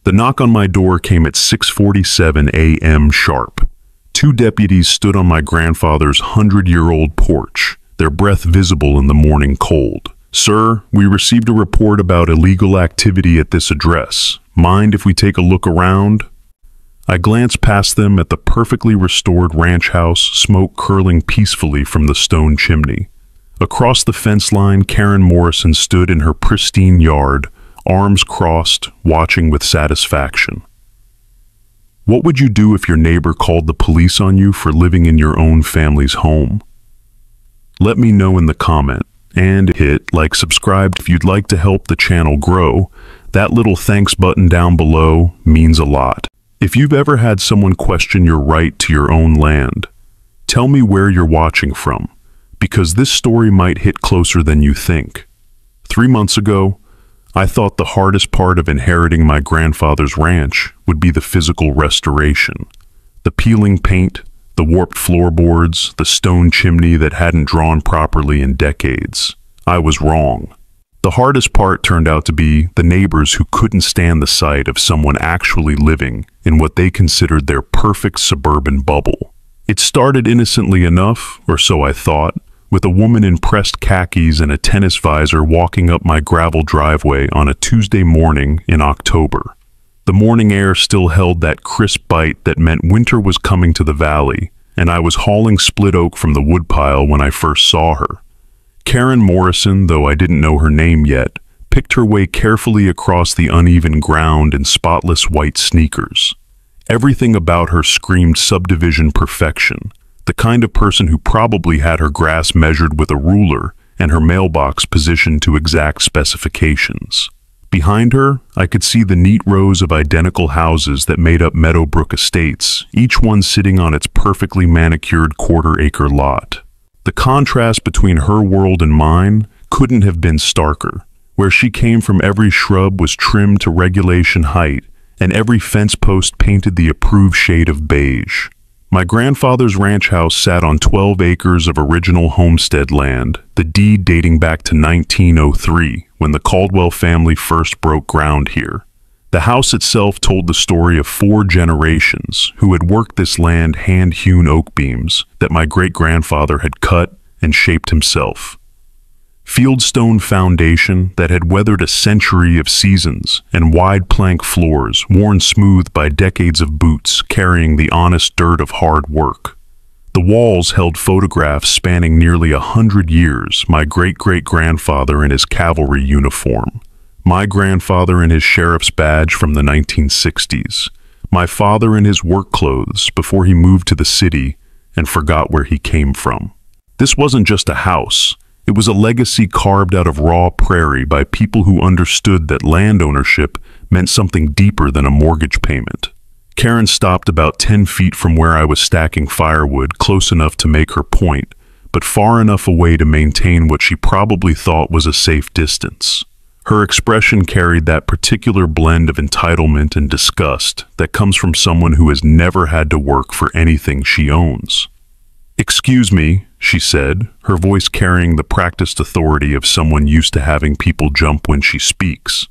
The knock on my door came at 6:47 a.m. sharp. Two deputies stood on my grandfather's 100-year-old porch, their breath visible in the morning cold. "Sir, we received a report about illegal activity at this address. Mind if we take a look around?" I glanced past them at the perfectly restored ranch house, smoke curling peacefully from the stone chimney. Across the fence line, Karen Morrison stood in her pristine yard, arms crossed, watching with satisfaction. What would you do if your neighbor called the police on you for living in your own family's home? Let me know in the comment, and hit like, subscribe if you'd like to help the channel grow. That little thanks button down below means a lot. If you've ever had someone question your right to your own land, tell me where you're watching from, because this story might hit closer than you think. 3 months ago, I thought the hardest part of inheriting my grandfather's ranch would be the physical restoration. The peeling paint, the warped floorboards, the stone chimney that hadn't drawn properly in decades. I was wrong. The hardest part turned out to be the neighbors who couldn't stand the sight of someone actually living in what they considered their perfect suburban bubble. It started innocently enough, or so I thought, with a woman in pressed khakis and a tennis visor walking up my gravel driveway on a Tuesday morning in October. The morning air still held that crisp bite that meant winter was coming to the valley, and I was hauling split oak from the woodpile when I first saw her. Karen Morrison, though I didn't know her name yet, picked her way carefully across the uneven ground in spotless white sneakers. Everything about her screamed subdivision perfection, the kind of person who probably had her grass measured with a ruler and her mailbox positioned to exact specifications. Behind her, I could see the neat rows of identical houses that made up Meadowbrook Estates, each one sitting on its perfectly manicured quarter-acre lot. The contrast between her world and mine couldn't have been starker. Where she came from, every shrub was trimmed to regulation height, and every fence post painted the approved shade of beige. My grandfather's ranch house sat on 12 acres of original homestead land, the deed dating back to 1903, when the Caldwell family first broke ground here. The house itself told the story of 4 generations who had worked this land hand-hewn oak beams that my great-grandfather had cut and shaped himself. Fieldstone foundation that had weathered a century of seasons, and wide plank floors worn smooth by decades of boots carrying the honest dirt of hard work. The walls held photographs spanning nearly 100 years, my great-great-grandfather in his cavalry uniform, my grandfather in his sheriff's badge from the 1960s, my father in his work clothes before he moved to the city and forgot where he came from. This wasn't just a house. It was a legacy carved out of raw prairie by people who understood that land ownership meant something deeper than a mortgage payment. Karen stopped about 10 feet from where I was stacking firewood, close enough to make her point, but far enough away to maintain what she probably thought was a safe distance. Her expression carried that particular blend of entitlement and disgust that comes from someone who has never had to work for anything she owns. "Excuse me," she said, her voice carrying the practiced authority of someone used to having people jump when she speaks.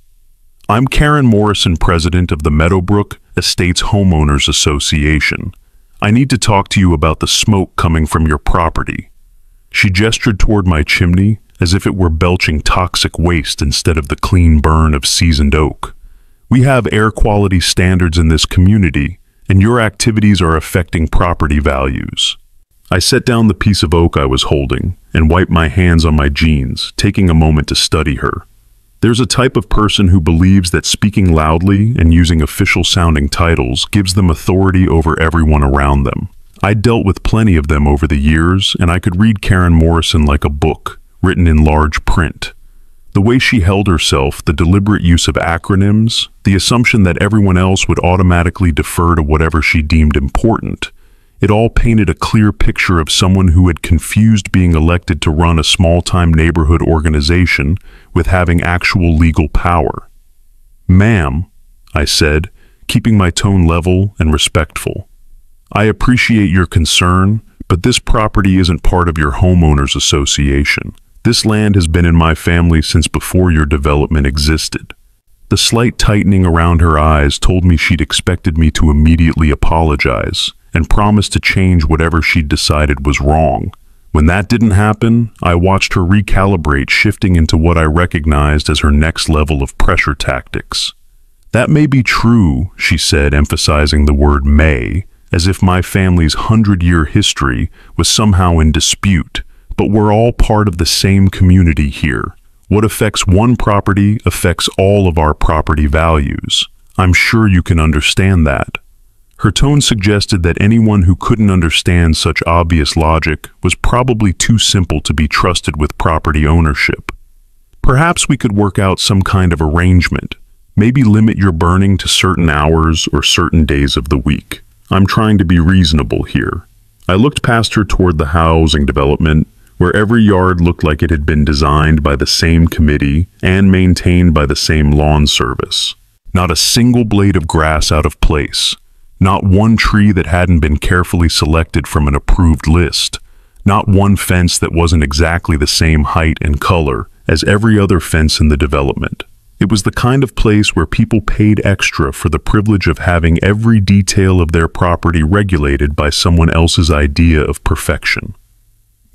"I'm Karen Morrison, president of the Meadowbrook Estates Homeowners Association. I need to talk to you about the smoke coming from your property." She gestured toward my chimney as if it were belching toxic waste instead of the clean burn of seasoned oak. "We have air quality standards in this community, and your activities are affecting property values." I set down the piece of oak I was holding and wiped my hands on my jeans, taking a moment to study her. There's a type of person who believes that speaking loudly and using official-sounding titles gives them authority over everyone around them. I dealt with plenty of them over the years, and I could read Karen Morrison like a book, written in large print. The way she held herself, the deliberate use of acronyms, the assumption that everyone else would automatically defer to whatever she deemed important, it all painted a clear picture of someone who had confused being elected to run a small-time neighborhood organization with having actual legal power. "Ma'am," I said, keeping my tone level and respectful, "I appreciate your concern, but this property isn't part of your homeowners association. This land has been in my family since before your development existed." The slight tightening around her eyes told me she'd expected me to immediately apologize and promise to change whatever she'd decided was wrong. When that didn't happen, I watched her recalibrate, shifting into what I recognized as her next level of pressure tactics. "That may be true," she said, emphasizing the word may, as if my family's 100-year history was somehow in dispute, "but we're all part of the same community here. What affects one property affects all of our property values. I'm sure you can understand that." Her tone suggested that anyone who couldn't understand such obvious logic was probably too simple to be trusted with property ownership. "Perhaps we could work out some kind of arrangement. Maybe limit your burning to certain hours or certain days of the week. I'm trying to be reasonable here." I looked past her toward the housing development, where every yard looked like it had been designed by the same committee and maintained by the same lawn service. Not a single blade of grass out of place. Not one tree that hadn't been carefully selected from an approved list. Not one fence that wasn't exactly the same height and color as every other fence in the development. It was the kind of place where people paid extra for the privilege of having every detail of their property regulated by someone else's idea of perfection.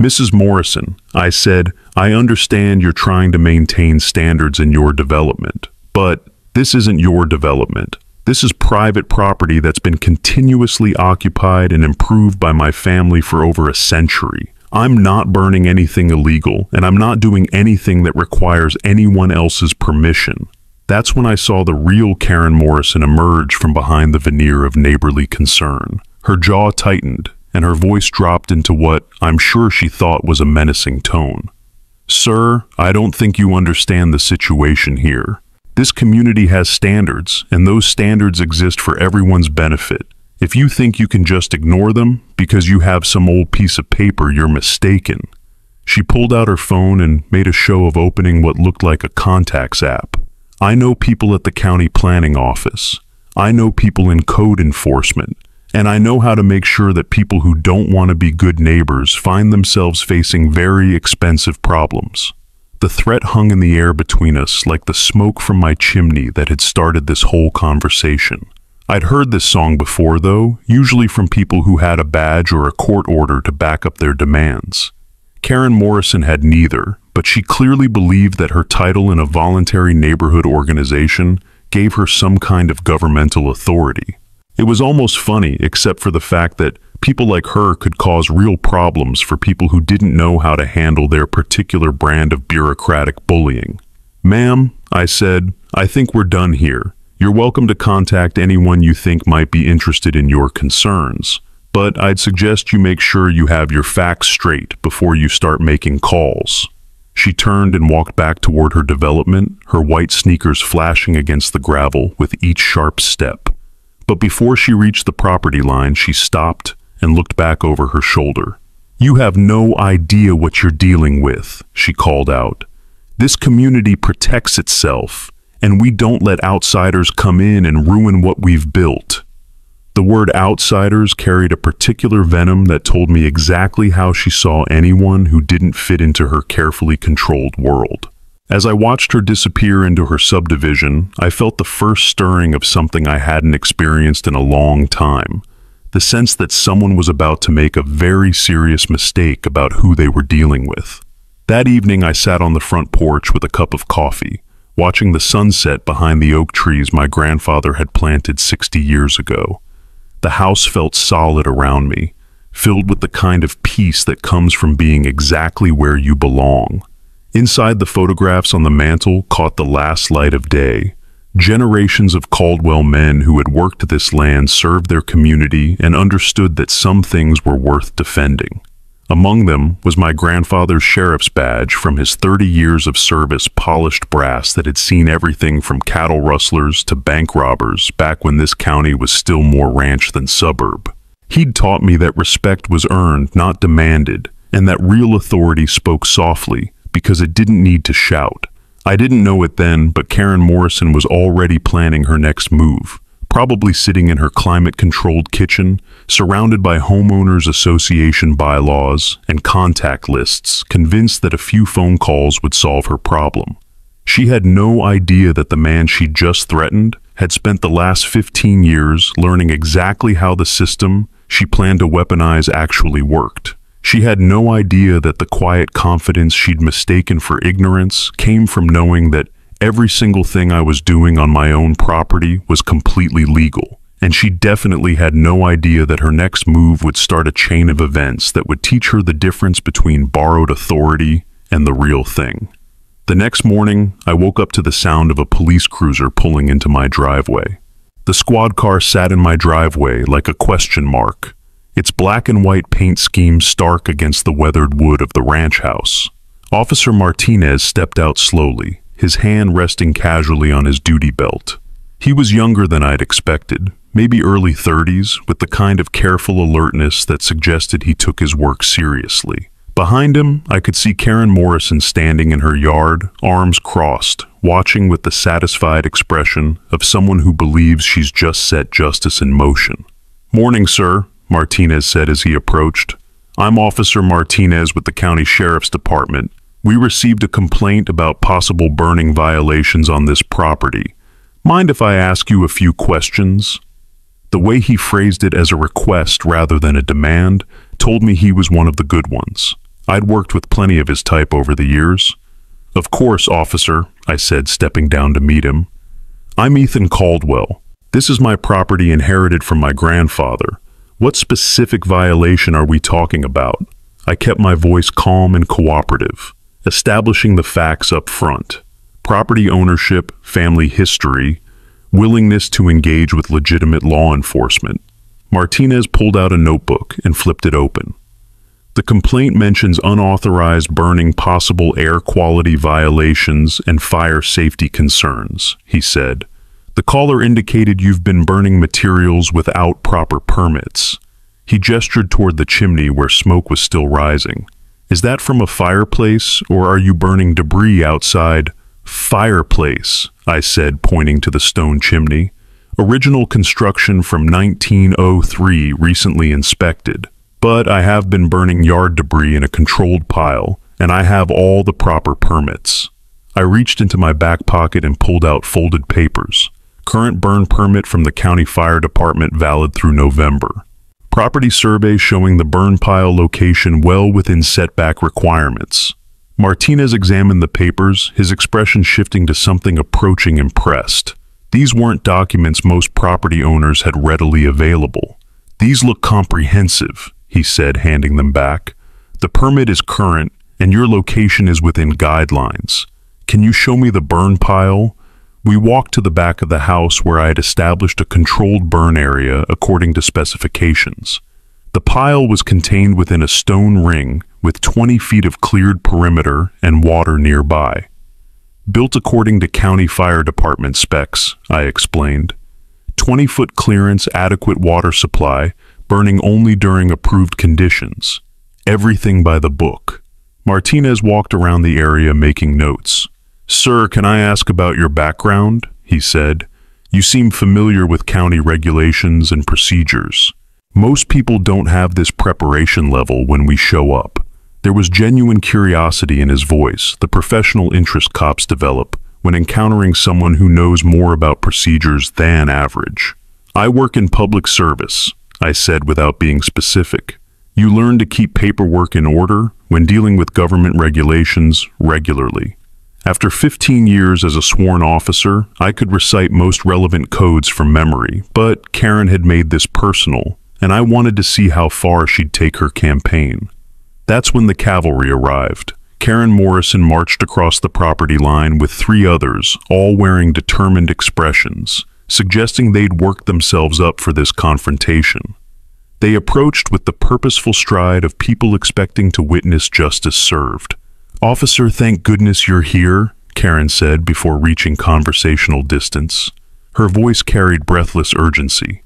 "Mrs. Morrison," I said, "I understand you're trying to maintain standards in your development, but this isn't your development. This is private property that's been continuously occupied and improved by my family for over a century. I'm not burning anything illegal, and I'm not doing anything that requires anyone else's permission." That's when I saw the real Karen Morrison emerge from behind the veneer of neighborly concern. Her jaw tightened, and her voice dropped into what I'm sure she thought was a menacing tone. "Sir, I don't think you understand the situation here. This community has standards, and those standards exist for everyone's benefit. If you think you can just ignore them because you have some old piece of paper, you're mistaken." She pulled out her phone and made a show of opening what looked like a contacts app. "I know people at the county planning office. I know people in code enforcement. And I know how to make sure that people who don't want to be good neighbors find themselves facing very expensive problems." The threat hung in the air between us like the smoke from my chimney that had started this whole conversation. I'd heard this song before, though, usually from people who had a badge or a court order to back up their demands. Karen Morrison had neither, but she clearly believed that her title in a voluntary neighborhood organization gave her some kind of governmental authority. It was almost funny, except for the fact that people like her could cause real problems for people who didn't know how to handle their particular brand of bureaucratic bullying. "Ma'am," I said, "I think we're done here. You're welcome to contact anyone you think might be interested in your concerns, but I'd suggest you make sure you have your facts straight before you start making calls." She turned and walked back toward her development, her white sneakers flashing against the gravel with each sharp step. But before she reached the property line, she stopped and looked back over her shoulder. "You have no idea what you're dealing with," she called out. "This community protects itself, and we don't let outsiders come in and ruin what we've built." The word outsiders carried a particular venom that told me exactly how she saw anyone who didn't fit into her carefully controlled world. As I watched her disappear into her subdivision, I felt the first stirring of something I hadn't experienced in a long time. The sense that someone was about to make a very serious mistake about who they were dealing with. That evening I sat on the front porch with a cup of coffee, watching the sunset behind the oak trees my grandfather had planted 60 years ago. The house felt solid around me, filled with the kind of peace that comes from being exactly where you belong. Inside, the photographs on the mantel caught the last light of day. Generations of Caldwell men who had worked this land served their community and understood that some things were worth defending. Among them was my grandfather's sheriff's badge from his 30 years of service, polished brass that had seen everything from cattle rustlers to bank robbers back when this county was still more ranch than suburb. He'd taught me that respect was earned, not demanded, and that real authority spoke softly because it didn't need to shout. I didn't know it then, but Karen Morrison was already planning her next move, probably sitting in her climate-controlled kitchen, surrounded by homeowners association bylaws and contact lists, convinced that a few phone calls would solve her problem. She had no idea that the man she'd just threatened had spent the last 15 years learning exactly how the system she planned to weaponize actually worked. She had no idea that the quiet confidence she'd mistaken for ignorance came from knowing that every single thing I was doing on my own property was completely legal. And she definitely had no idea that her next move would start a chain of events that would teach her the difference between borrowed authority and the real thing. The next morning, I woke up to the sound of a police cruiser pulling into my driveway. The squad car sat in my driveway like a question mark, its black and white paint scheme stark against the weathered wood of the ranch house. Officer Martinez stepped out slowly, his hand resting casually on his duty belt. He was younger than I'd expected, maybe early 30s, with the kind of careful alertness that suggested he took his work seriously. Behind him, I could see Karen Morrison standing in her yard, arms crossed, watching with the satisfied expression of someone who believes she's just set justice in motion. "Morning, sir," Martinez said as he approached. "I'm Officer Martinez with the County Sheriff's Department. We received a complaint about possible burning violations on this property. Mind if I ask you a few questions?" The way he phrased it as a request rather than a demand told me he was one of the good ones. I'd worked with plenty of his type over the years. "Of course, officer," I said, stepping down to meet him. "I'm Ethan Caldwell. This is my property inherited from my grandfather. What specific violation are we talking about?" I kept my voice calm and cooperative, establishing the facts up front. Property ownership, family history, willingness to engage with legitimate law enforcement. Martinez pulled out a notebook and flipped it open. "The complaint mentions unauthorized burning, possible air quality violations, and fire safety concerns," he said. "The caller indicated you've been burning materials without proper permits." He gestured toward the chimney where smoke was still rising. "Is that from a fireplace, or are you burning debris outside?" "Fireplace," I said, pointing to the stone chimney. "Original construction from 1903, recently inspected. But I have been burning yard debris in a controlled pile, and I have all the proper permits." I reached into my back pocket and pulled out folded papers. Current burn permit from the county fire department valid through November. Property survey showing the burn pile location well within setback requirements. Martinez examined the papers, his expression shifting to something approaching impressed. These weren't documents most property owners had readily available. "These look comprehensive," he said, handing them back. "The permit is current, and your location is within guidelines. Can you show me the burn pile?" We walked to the back of the house where I had established a controlled burn area according to specifications. The pile was contained within a stone ring with 20 feet of cleared perimeter and water nearby. "Built according to county fire department specs," I explained. 20-foot clearance, adequate water supply, burning only during approved conditions. Everything by the book. Martinez walked around the area making notes. "Sir, can I ask about your background?" he said. "You seem familiar with county regulations and procedures. Most people don't have this preparation level when we show up." There was genuine curiosity in his voice, the professional interest cops develop when encountering someone who knows more about procedures than average. "I work in public service," I said without being specific. "You learn to keep paperwork in order when dealing with government regulations regularly." After 15 years as a sworn officer, I could recite most relevant codes from memory, but Karen had made this personal, and I wanted to see how far she'd take her campaign. That's when the cavalry arrived. Karen Morrison marched across the property line with 3 others, all wearing determined expressions, suggesting they'd worked themselves up for this confrontation. They approached with the purposeful stride of people expecting to witness justice served. "Officer, thank goodness you're here," Karen said before reaching conversational distance. Her voice carried breathless urgency.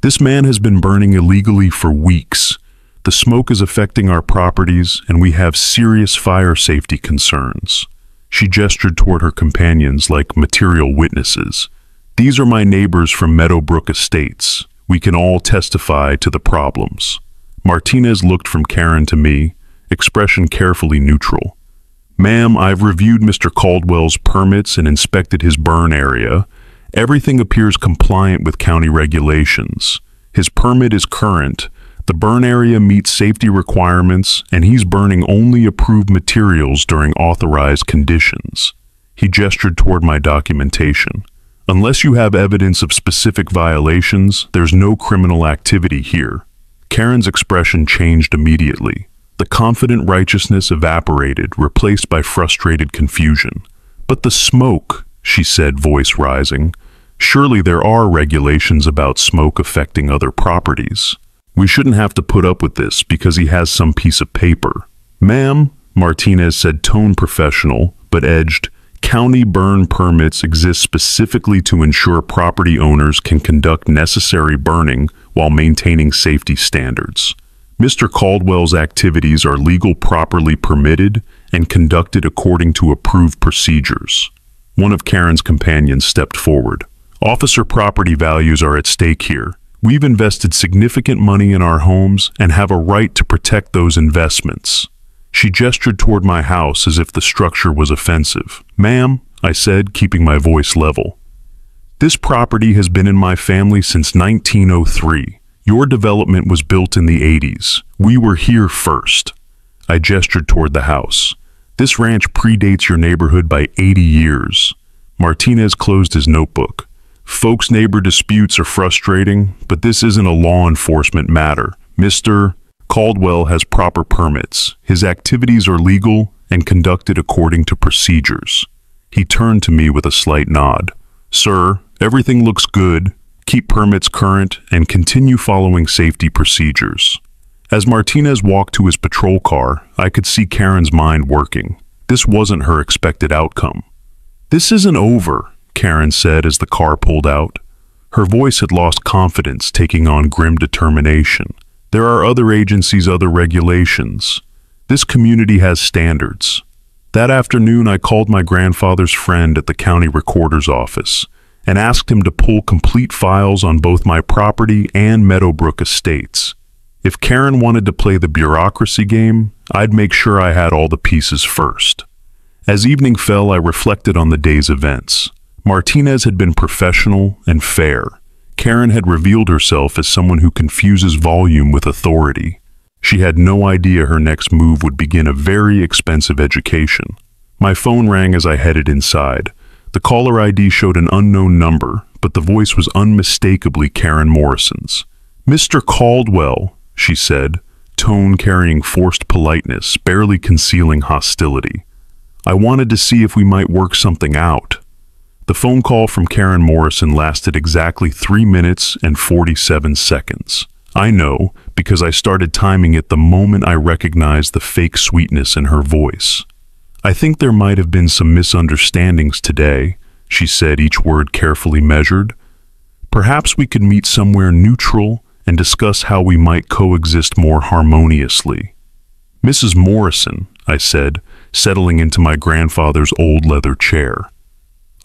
"This man has been burning illegally for weeks. The smoke is affecting our properties, and we have serious fire safety concerns." She gestured toward her companions like material witnesses. "These are my neighbors from Meadowbrook Estates. We can all testify to the problems." Martinez looked from Karen to me, expression carefully neutral. Ma'am, I've reviewed Mr. Caldwell's permits and inspected his burn area. Everything appears compliant with county regulations. His permit is current. The burn area meets safety requirements, and he's burning only approved materials during authorized conditions. He gestured toward my documentation. Unless you have evidence of specific violations, there's no criminal activity here. Karen's expression changed immediately. The confident righteousness evaporated, replaced by frustrated confusion. But the smoke, she said, voice rising. Surely there are regulations about smoke affecting other properties. We shouldn't have to put up with this because he has some piece of paper. Ma'am, Martinez said, tone professional, but edged, county burn permits exist specifically to ensure property owners can conduct necessary burning while maintaining safety standards. Mr. Caldwell's activities are legal, properly permitted, and conducted according to approved procedures. One of Karen's companions stepped forward. Officer, property values are at stake here. We've invested significant money in our homes and have a right to protect those investments. She gestured toward my house as if the structure was offensive. Ma'am, I said, keeping my voice level. This property has been in my family since 1903. Your development was built in the 80s. We were here first. I gestured toward the house. This ranch predates your neighborhood by 80 years. Martinez closed his notebook. Folks' neighbor disputes are frustrating, but this isn't a law enforcement matter. Mr. Caldwell has proper permits. His activities are legal and conducted according to procedures. He turned to me with a slight nod. Sir, everything looks good. Keep permits current and continue following safety procedures. As Martinez walked to his patrol car, I could see Karen's mind working. This wasn't her expected outcome. This isn't over, Karen said as the car pulled out. Her voice had lost confidence, taking on grim determination. There are other agencies, other regulations. This community has standards. That afternoon, I called my grandfather's friend at the county recorder's office and asked him to pull complete files on both my property and Meadowbrook estates. If Karen wanted to play the bureaucracy game, I'd make sure I had all the pieces first. As evening fell, I reflected on the day's events. Martinez had been professional and fair. Karen had revealed herself as someone who confuses volume with authority. She had no idea her next move would begin a very expensive education. My phone rang as I headed inside. The caller ID showed an unknown number, but the voice was unmistakably Karen Morrison's. Mr. Caldwell, she said, tone carrying forced politeness, barely concealing hostility. I wanted to see if we might work something out. The phone call from Karen Morrison lasted exactly 3 minutes and 47 seconds. I know, because I started timing it the moment I recognized the fake sweetness in her voice. I think there might have been some misunderstandings today, she said, each word carefully measured. Perhaps we could meet somewhere neutral and discuss how we might coexist more harmoniously. Mrs. Morrison, I said, settling into my grandfather's old leather chair.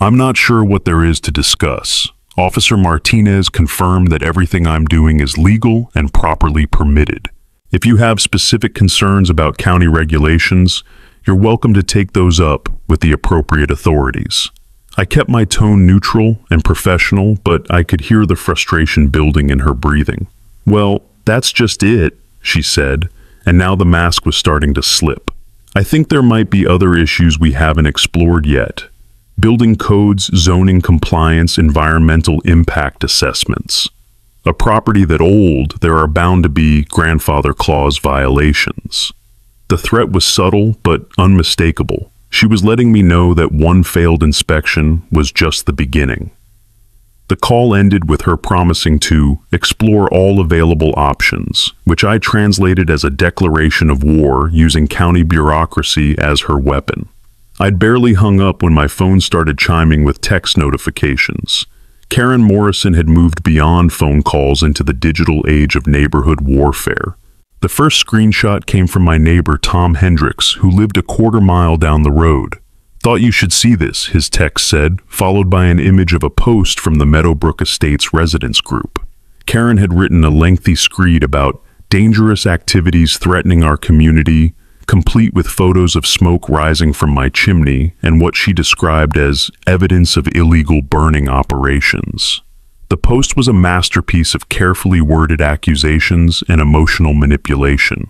I'm not sure what there is to discuss. Officer Martinez confirmed that everything I'm doing is legal and properly permitted. If you have specific concerns about county regulations, you're welcome to take those up with the appropriate authorities. I kept my tone neutral and professional, but I could hear the frustration building in her breathing. Well, that's just it, she said, and now the mask was starting to slip. I think there might be other issues we haven't explored yet. Building codes, zoning compliance, environmental impact assessments. A property that old, there are bound to be grandfather clause violations. The threat was subtle but unmistakable. She was letting me know that one failed inspection was just the beginning. The call ended with her promising to explore all available options, which I translated as a declaration of war using county bureaucracy as her weapon. I'd barely hung up when my phone started chiming with text notifications. Karen Morrison had moved beyond phone calls into the digital age of neighborhood warfare. The first screenshot came from my neighbor Tom Hendricks, who lived a quarter-mile down the road. Thought you should see this, his text said, followed by an image of a post from the Meadowbrook Estates residents group. Karen had written a lengthy screed about dangerous activities threatening our community, complete with photos of smoke rising from my chimney and what she described as evidence of illegal burning operations. The post was a masterpiece of carefully worded accusations and emotional manipulation.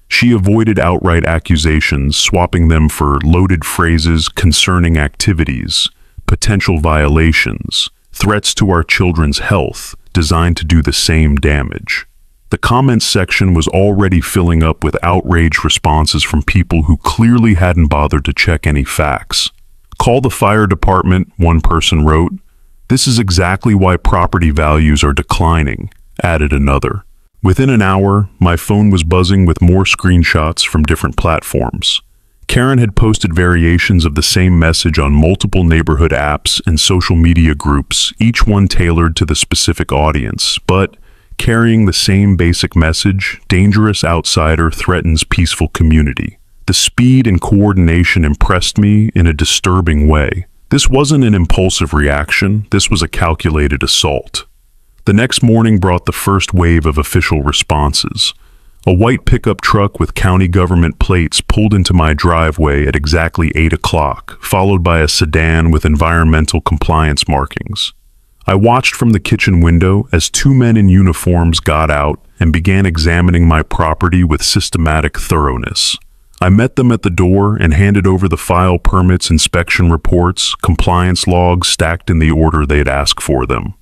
She avoided outright accusations, swapping them for loaded phrases concerning activities, potential violations, threats to our children's health, designed to do the same damage. The comments section was already filling up with outraged responses from people who clearly hadn't bothered to check any facts. "Call the fire department," one person wrote. "This is exactly why property values are declining," added another. Within an hour, my phone was buzzing with more screenshots from different platforms. Karen had posted variations of the same message on multiple neighborhood apps and social media groups, each one tailored to the specific audience, but carrying the same basic message: dangerous outsider threatens peaceful community. The speed and coordination impressed me in a disturbing way. This wasn't an impulsive reaction, this was a calculated assault. The next morning brought the first wave of official responses. A white pickup truck with county government plates pulled into my driveway at exactly 8 o'clock, followed by a sedan with environmental compliance markings. I watched from the kitchen window as two men in uniforms got out and began examining my property with systematic thoroughness. I met them at the door and handed over the file permits, inspection reports, compliance logs stacked in the order they'd asked for them.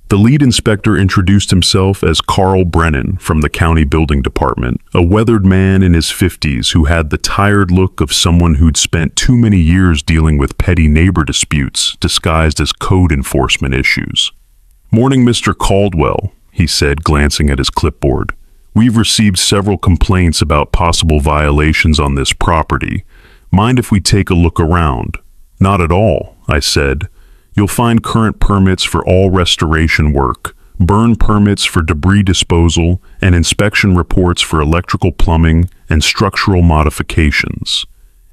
The lead inspector introduced himself as Carl Brennan from the county building department, a weathered man in his 50s who had the tired look of someone who'd spent too many years dealing with petty neighbor disputes disguised as code enforcement issues. "Morning, Mr. Caldwell," he said, glancing at his clipboard. "We've received several complaints about possible violations on this property. Mind if we take a look around?" "Not at all," I said. "You'll find current permits for all restoration work, burn permits for debris disposal, and inspection reports for electrical, plumbing, and structural modifications.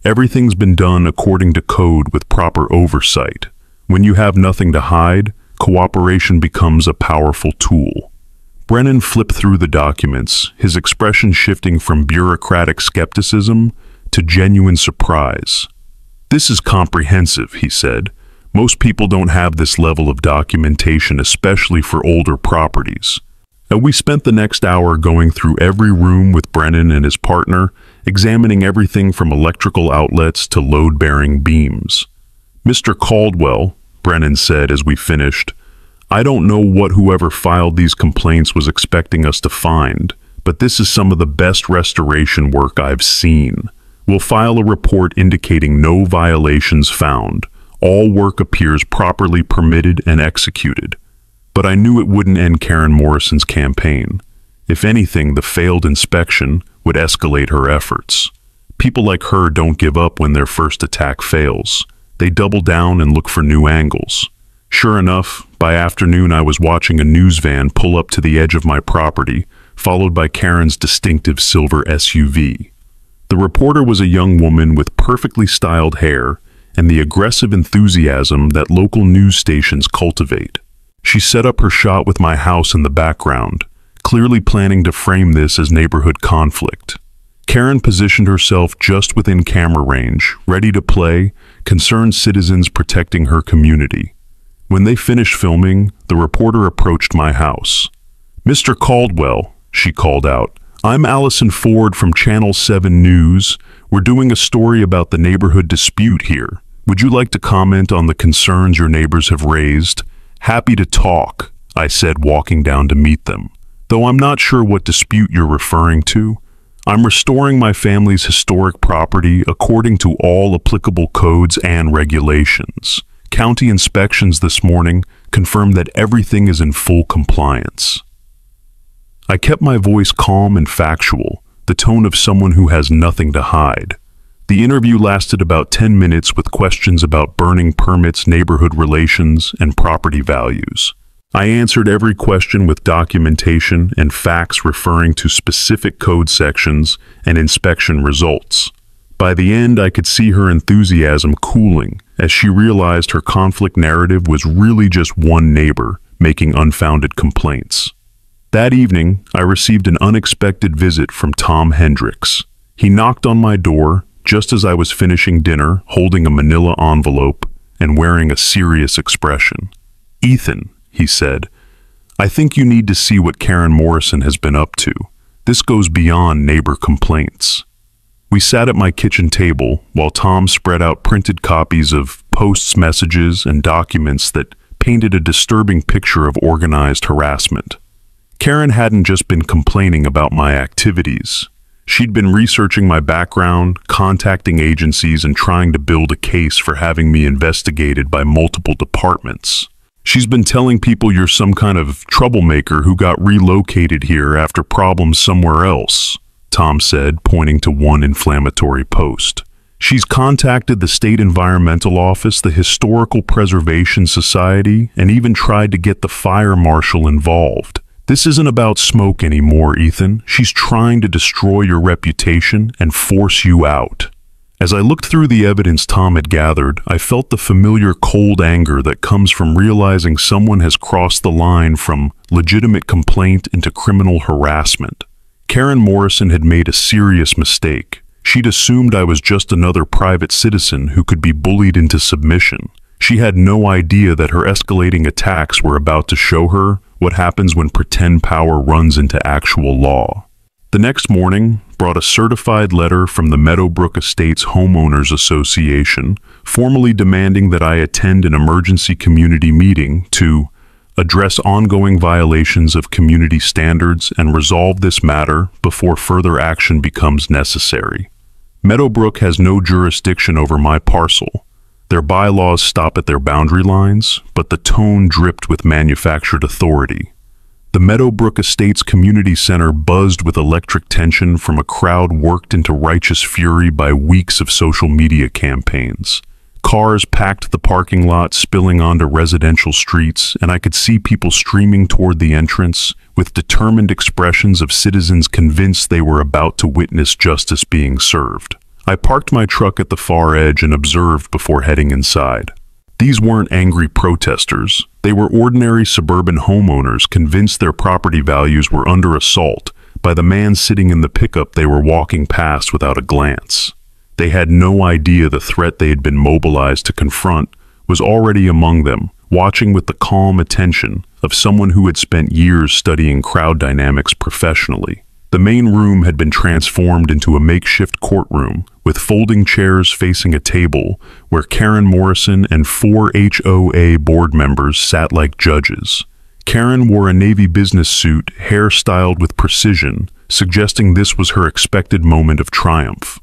Everything's been done according to code with proper oversight. When you have nothing to hide, cooperation becomes a powerful tool." Brennan flipped through the documents, his expression shifting from bureaucratic skepticism to genuine surprise. "This is comprehensive," he said. "Most people don't have this level of documentation, especially for older properties." And we spent the next hour going through every room with Brennan and his partner, examining everything from electrical outlets to load-bearing beams. "Mr. Caldwell," Brennan said as we finished, "I don't know what whoever filed these complaints was expecting us to find, but this is some of the best restoration work I've seen. We'll file a report indicating no violations found. All work appears properly permitted and executed." But I knew it wouldn't end Karen Morrison's campaign. If anything, the failed inspection would escalate her efforts. People like her don't give up when their first attack fails. They double down and look for new angles. Sure enough, by afternoon I was watching a news van pull up to the edge of my property, followed by Karen's distinctive silver SUV. The reporter was a young woman with perfectly styled hair and the aggressive enthusiasm that local news stations cultivate. She set up her shot with my house in the background, clearly planning to frame this as neighborhood conflict. Karen positioned herself just within camera range, ready to play, concerned citizens protecting her community. When they finished filming, the reporter approached my house. "Mr. Caldwell," she called out, "I'm Allison Ford from Channel 7 News. We're doing a story about the neighborhood dispute here. Would you like to comment on the concerns your neighbors have raised?" "Happy to talk," I said, walking down to meet them. "Though I'm not sure what dispute you're referring to. I'm restoring my family's historic property according to all applicable codes and regulations. County inspections this morning confirmed that everything is in full compliance." I kept my voice calm and factual, the tone of someone who has nothing to hide. The interview lasted about 10 minutes with questions about burning permits, neighborhood relations, and property values. I answered every question with documentation and facts referring to specific code sections and inspection results. By the end, I could see her enthusiasm cooling as she realized her conflict narrative was really just one neighbor making unfounded complaints. That evening, I received an unexpected visit from Tom Hendricks. He knocked on my door just as I was finishing dinner, holding a manila envelope and wearing a serious expression. "Ethan," he said, "I think you need to see what Karen Morrison has been up to. This goes beyond neighbor complaints." We sat at my kitchen table while Tom spread out printed copies of posts, messages, and documents that painted a disturbing picture of organized harassment. Karen hadn't just been complaining about my activities. She'd been researching my background, contacting agencies, and trying to build a case for having me investigated by multiple departments. "She's been telling people you're some kind of troublemaker who got relocated here after problems somewhere else," Tom said, pointing to one inflammatory post. "She's contacted the State Environmental Office, the Historical Preservation Society, and even tried to get the fire marshal involved. This isn't about smoke anymore, Ethan. She's trying to destroy your reputation and force you out." As I looked through the evidence Tom had gathered, I felt the familiar cold anger that comes from realizing someone has crossed the line from legitimate complaint into criminal harassment. Karen Morrison had made a serious mistake. She'd assumed I was just another private citizen who could be bullied into submission. She had no idea that her escalating attacks were about to show her what happens when pretend power runs into actual law. The next morning brought a certified letter from the Meadowbrook Estates Homeowners Association, formally demanding that I attend an emergency community meeting to address ongoing violations of community standards and resolve this matter before further action becomes necessary. Meadowbrook has no jurisdiction over my parcel. Their bylaws stop at their boundary lines, but the tone dripped with manufactured authority. The Meadowbrook Estates Community Center buzzed with electric tension from a crowd worked into righteous fury by weeks of social media campaigns. Cars packed the parking lot, spilling onto residential streets, and I could see people streaming toward the entrance with determined expressions of citizens convinced they were about to witness justice being served. I parked my truck at the far edge and observed before heading inside. These weren't angry protesters. They were ordinary suburban homeowners convinced their property values were under assault by the man sitting in the pickup they were walking past without a glance. They had no idea the threat they had been mobilized to confront was already among them, watching with the calm attention of someone who had spent years studying crowd dynamics professionally. The main room had been transformed into a makeshift courtroom with folding chairs facing a table where Karen Morrison and 4 HOA board members sat like judges. Karen wore a navy business suit, hair styled with precision, suggesting this was her expected moment of triumph.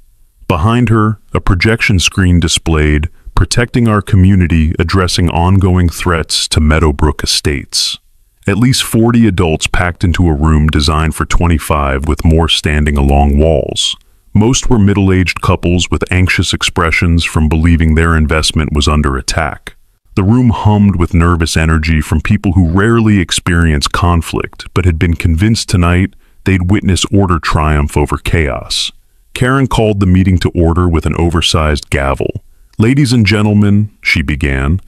Behind her, a projection screen displayed, "Protecting Our Community, Addressing Ongoing Threats to Meadowbrook Estates." At least 40 adults packed into a room designed for 25, with more standing along walls. Most were middle-aged couples with anxious expressions from believing their investment was under attack. The room hummed with nervous energy from people who rarely experience conflict, but had been convinced tonight they'd witness order triumph over chaos. Karen called the meeting to order with an oversized gavel. "Ladies and gentlemen," she began,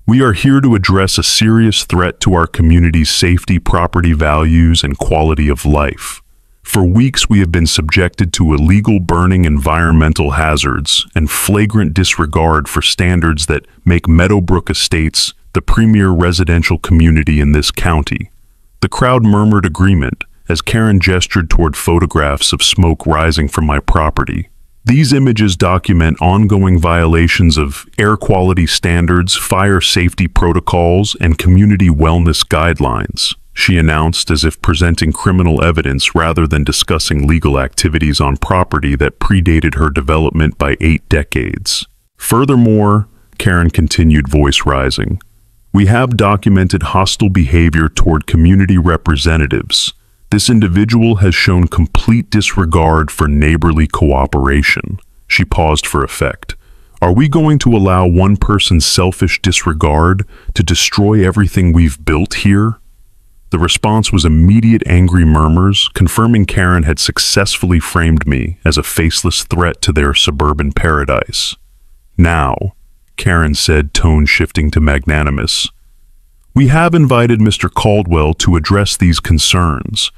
"we are here to address a serious threat to our community's safety, property values, and quality of life. For weeks we have been subjected to illegal burning, environmental hazards, and flagrant disregard for standards that make Meadowbrook Estates the premier residential community in this county." The crowd murmured agreement as Karen gestured toward photographs of smoke rising from my property. "These images document ongoing violations of air quality standards, fire safety protocols, and community wellness guidelines," she announced, as if presenting criminal evidence rather than discussing legal activities on property that predated her development by 8 decades. "Furthermore," Karen continued, voice rising, "we have documented hostile behavior toward community representatives. This individual has shown complete disregard for neighborly cooperation." She paused for effect. "Are we going to allow one person's selfish disregard to destroy everything we've built here?" The response was immediate angry murmurs, confirming Karen had successfully framed me as a faceless threat to their suburban paradise. "Now," Karen said, tone shifting to magnanimous, "we have invited Mr. Caldwell to address these concerns.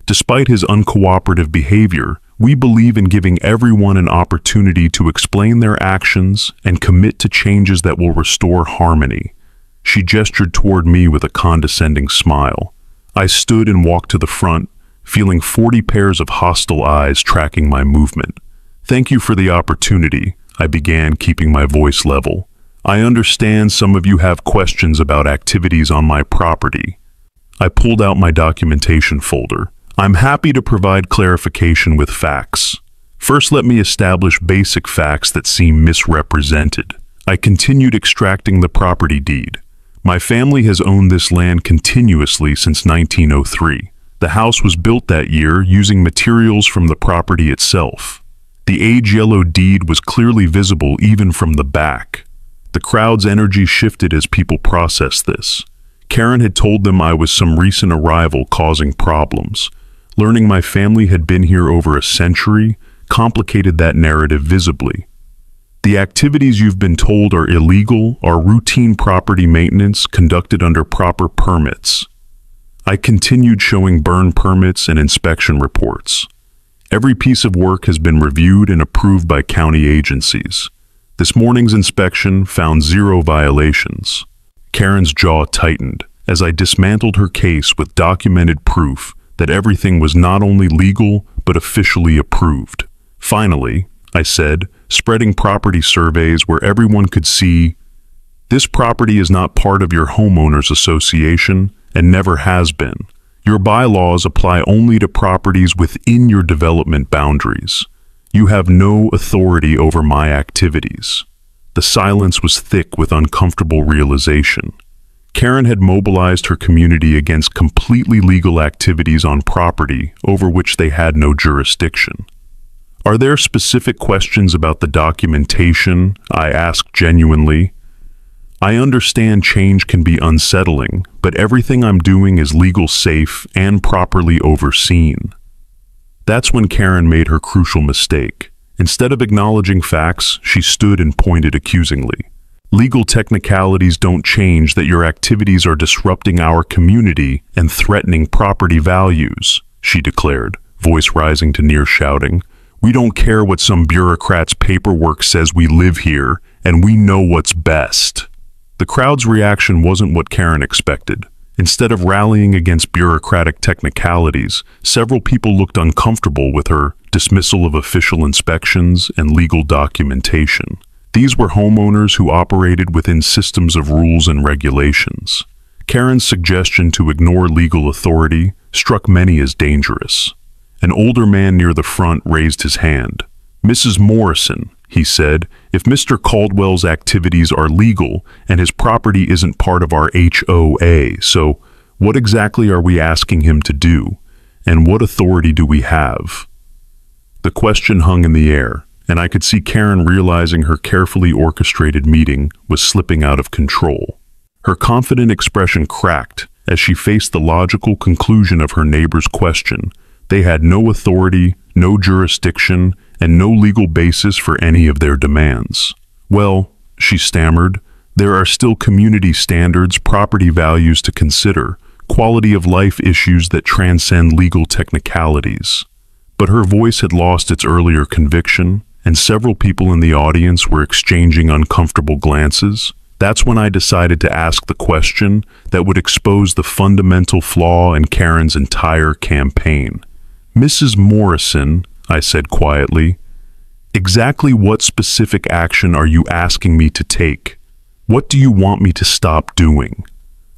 Despite his uncooperative behavior, We believe in giving everyone an opportunity to explain their actions and commit to changes that will restore harmony. She gestured toward me with a condescending smile. I stood and walked to the front, feeling 40 pairs of hostile eyes tracking my movement. "Thank you for the opportunity," I began, keeping my voice level. "I understand some of you have questions about activities on my property." I pulled out my documentation folder. "I'm happy to provide clarification with facts. First, let me establish basic facts that seem misrepresented." I continued extracting the property deed. "My family has owned this land continuously since 1903. The house was built that year using materials from the property itself. The age-yellow deed was clearly visible even from the back." The crowd's energy shifted as people processed this. Karen had told them I was some recent arrival causing problems. Learning my family had been here over a century complicated that narrative visibly. "The activities you've been told are illegal are routine property maintenance conducted under proper permits." I continued showing burn permits and inspection reports. "Every piece of work has been reviewed and approved by county agencies. This morning's inspection found 0 violations." Karen's jaw tightened as I dismantled her case with documented proof that everything was not only legal but officially approved. "Finally," I said, spreading property surveys where everyone could see, "This property is not part of your homeowners association and never has been. Your bylaws apply only to properties within your development boundaries. You have no authority over my activities." The silence was thick with uncomfortable realization. Karen had mobilized her community against completely legal activities on property over which they had no jurisdiction. "Are there specific questions about the documentation?" I asked genuinely. "I understand change can be unsettling, but everything I'm doing is legal safe and properly overseen." That's when Karen made her crucial mistake. Instead of acknowledging facts, she stood and pointed accusingly. "Legal technicalities don't change that your activities are disrupting our community and threatening property values," she declared, voice rising to near shouting. "We don't care what some bureaucrat's paperwork says. We live here, and we know what's best." The crowd's reaction wasn't what Karen expected. Instead of rallying against bureaucratic technicalities, several people looked uncomfortable with her dismissal of official inspections and legal documentation. These were homeowners who operated within systems of rules and regulations. Karen's suggestion to ignore legal authority struck many as dangerous. An older man near the front raised his hand. "Mrs. Morrison," he said, "if Mr. Caldwell's activities are legal and his property isn't part of our HOA, so what exactly are we asking him to do? And what authority do we have?" The question hung in the air, and I could see Karen realizing her carefully orchestrated meeting was slipping out of control. Her confident expression cracked as she faced the logical conclusion of her neighbor's question. They had no authority, no jurisdiction, and no legal basis for any of their demands. "Well," she stammered, "there are still community standards, property values to consider, quality of life issues that transcend legal technicalities." But her voice had lost its earlier conviction, and several people in the audience were exchanging uncomfortable glances. That's when I decided to ask the question that would expose the fundamental flaw in Karen's entire campaign. "Mrs. Morrison," I said quietly, "exactly what specific action are you asking me to take? What do you want me to stop doing?"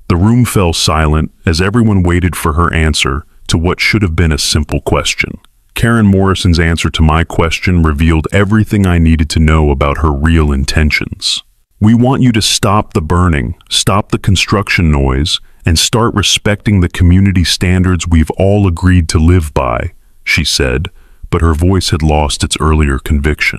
The room fell silent as everyone waited for her answer to what should have been a simple question. Karen Morrison's answer to my question revealed everything I needed to know about her real intentions. "We want you to stop the burning, stop the construction noise, and start respecting the community standards we've all agreed to live by," she said, but her voice had lost its earlier conviction.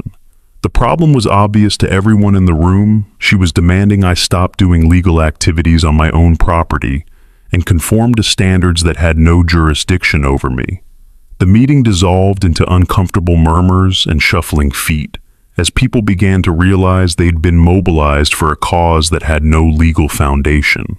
The problem was obvious to everyone in the room. She was demanding I stop doing legal activities on my own property and conform to standards that had no jurisdiction over me. The meeting dissolved into uncomfortable murmurs and shuffling feet as people began to realize they'd been mobilized for a cause that had no legal foundation.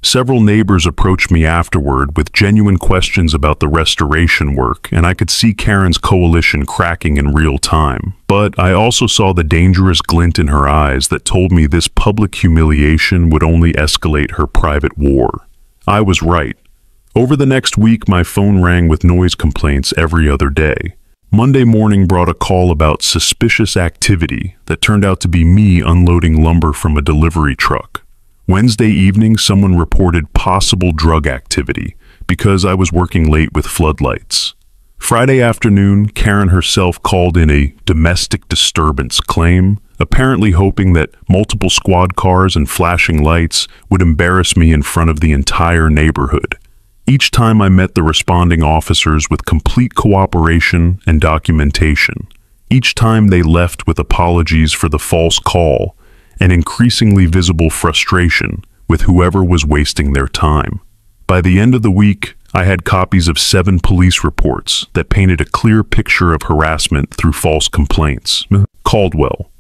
Several neighbors approached me afterward with genuine questions about the restoration work, and I could see Karen's coalition cracking in real time. But I also saw the dangerous glint in her eyes that told me this public humiliation would only escalate her private war. I was right. Over the next week, my phone rang with noise complaints every other day. Monday morning brought a call about suspicious activity that turned out to be me unloading lumber from a delivery truck. Wednesday evening, someone reported possible drug activity because I was working late with floodlights. Friday afternoon, Karen herself called in a domestic disturbance claim, apparently hoping that multiple squad cars and flashing lights would embarrass me in front of the entire neighborhood. Each time I met the responding officers with complete cooperation and documentation. Each time they left with apologies for the false call and increasingly visible frustration with whoever was wasting their time. By the end of the week, I had copies of 7 police reports that painted a clear picture of harassment through false complaints. Caldwell,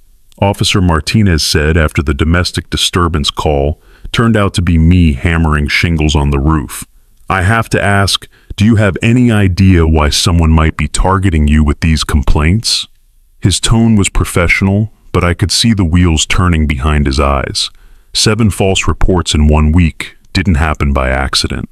Officer Martinez said after the domestic disturbance call turned out to be me hammering shingles on the roof. I have to ask, do you have any idea why someone might be targeting you with these complaints? His tone was professional, but I could see the wheels turning behind his eyes. 7 false reports in 1 week didn't happen by accident.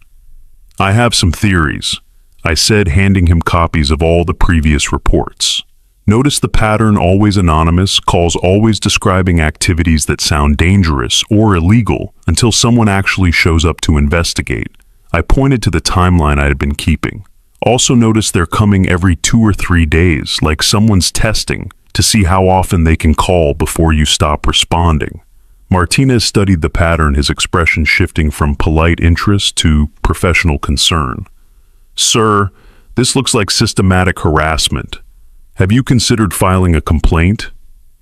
I have some theories, I said, handing him copies of all the previous reports. Notice the pattern: always anonymous, calls always describing activities that sound dangerous or illegal until someone actually shows up to investigate. I pointed to the timeline I had been keeping. Also notice they're coming every 2 or 3 days, like someone's testing to see how often they can call before you stop responding. Martinez studied the pattern, his expression shifting from polite interest to professional concern. Sir, this looks like systematic harassment. Have you considered filing a complaint?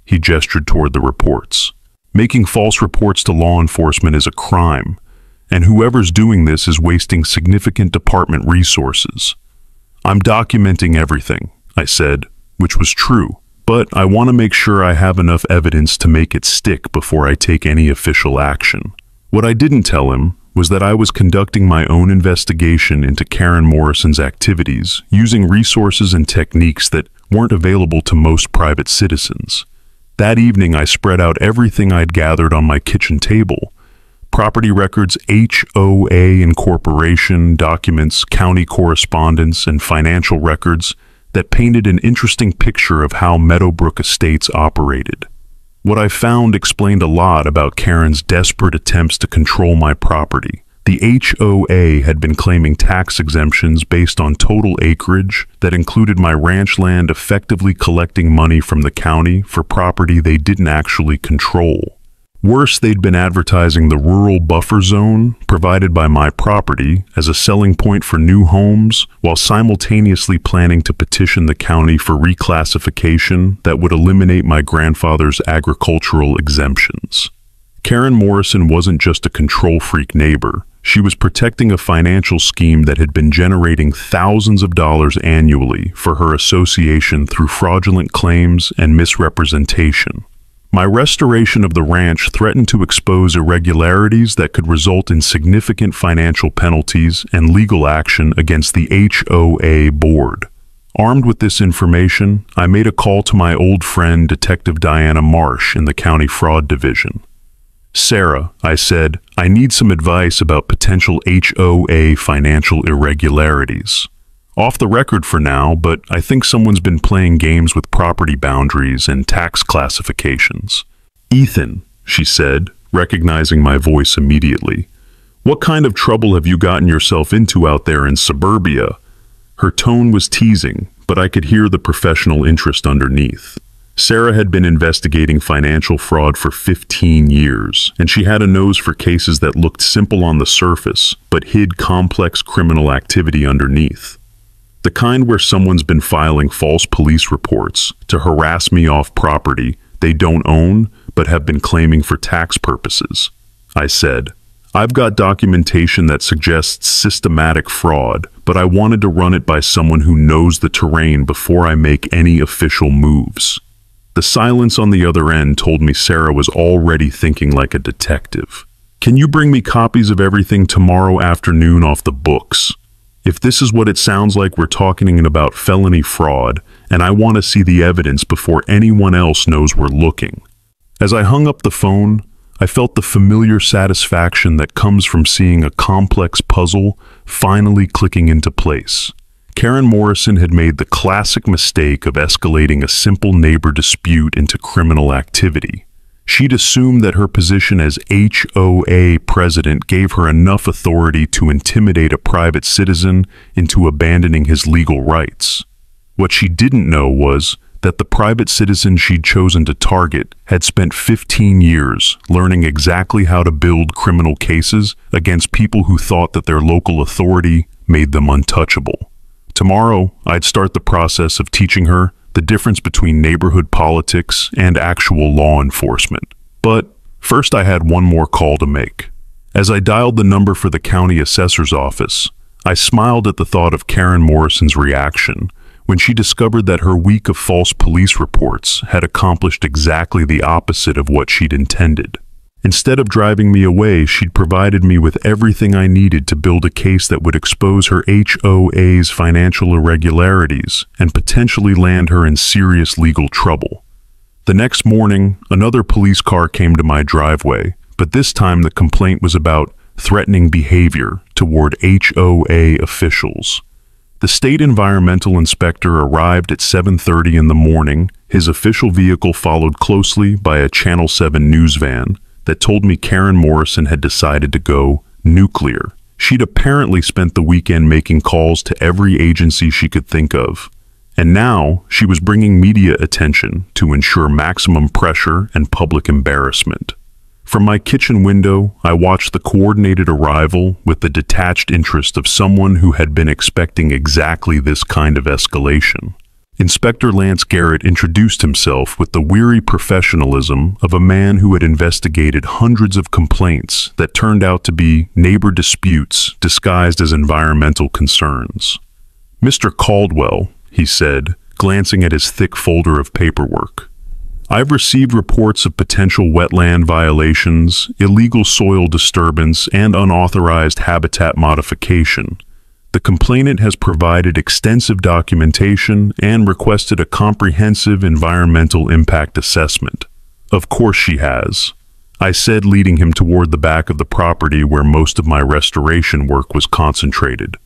He gestured toward the reports. Making false reports to law enforcement is a crime, and whoever's doing this is wasting significant department resources. I'm documenting everything, I said, which was true, but I want to make sure I have enough evidence to make it stick before I take any official action. What I didn't tell him was that I was conducting my own investigation into Karen Morrison's activities, using resources and techniques that weren't available to most private citizens. That evening, I spread out everything I'd gathered on my kitchen table: property records, HOA incorporation documents, county correspondence, and financial records that painted an interesting picture of how Meadowbrook Estates operated. What I found explained a lot about Karen's desperate attempts to control my property. The HOA had been claiming tax exemptions based on total acreage that included my ranch land, effectively collecting money from the county for property they didn't actually control. Worse, they'd been advertising the rural buffer zone provided by my property as a selling point for new homes, while simultaneously planning to petition the county for reclassification that would eliminate my grandfather's agricultural exemptions. Karen Morrison wasn't just a control-freak neighbor. She was protecting a financial scheme that had been generating thousands of dollars annually for her association through fraudulent claims and misrepresentation. My restoration of the ranch threatened to expose irregularities that could result in significant financial penalties and legal action against the HOA board. Armed with this information, I made a call to my old friend, Detective Diana Marsh, in the County Fraud Division. Sarah, I said, I need some advice about potential HOA financial irregularities. Off the record for now, but I think someone's been playing games with property boundaries and tax classifications. Ethan, she said, recognizing my voice immediately. What kind of trouble have you gotten yourself into out there in suburbia? Her tone was teasing, but I could hear the professional interest underneath. Sarah had been investigating financial fraud for 15 years, and she had a nose for cases that looked simple on the surface, but hid complex criminal activity underneath. The kind where someone's been filing false police reports to harass me off property they don't own but have been claiming for tax purposes. I said, I've got documentation that suggests systematic fraud, but I wanted to run it by someone who knows the terrain before I make any official moves. The silence on the other end told me Sarah was already thinking like a detective. Can you bring me copies of everything tomorrow afternoon off the books? If this is what it sounds like, we're talking about felony fraud, and I want to see the evidence before anyone else knows we're looking. As I hung up the phone, I felt the familiar satisfaction that comes from seeing a complex puzzle finally clicking into place. Karen Morrison had made the classic mistake of escalating a simple neighbor dispute into criminal activity. She'd assumed that her position as HOA president gave her enough authority to intimidate a private citizen into abandoning his legal rights. What she didn't know was that the private citizen she'd chosen to target had spent 15 years learning exactly how to build criminal cases against people who thought that their local authority made them untouchable. Tomorrow, I'd start the process of teaching her the difference between neighborhood politics and actual law enforcement. But first, I had one more call to make. As I dialed the number for the county assessor's office, I smiled at the thought of Karen Morrison's reaction when she discovered that her week of false police reports had accomplished exactly the opposite of what she'd intended. Instead of driving me away, she'd provided me with everything I needed to build a case that would expose her HOA's financial irregularities and potentially land her in serious legal trouble. The next morning, another police car came to my driveway, but this time the complaint was about threatening behavior toward HOA officials. The state environmental inspector arrived at 7:30 in the morning, his official vehicle followed closely by a Channel 7 news van that told me Karen Morrison had decided to go nuclear. She'd apparently spent the weekend making calls to every agency she could think of, and now she was bringing media attention to ensure maximum pressure and public embarrassment. From my kitchen window, I watched the coordinated arrival with the detached interest of someone who had been expecting exactly this kind of escalation. Inspector Lance Garrett introduced himself with the weary professionalism of a man who had investigated hundreds of complaints that turned out to be neighbor disputes disguised as environmental concerns. "Mr. Caldwell," he said, glancing at his thick folder of paperwork, "I've received reports of potential wetland violations, illegal soil disturbance, and unauthorized habitat modification. The complainant has provided extensive documentation and requested a comprehensive environmental impact assessment." "Of course she has," I said, leading him toward the back of the property where most of my restoration work was concentrated.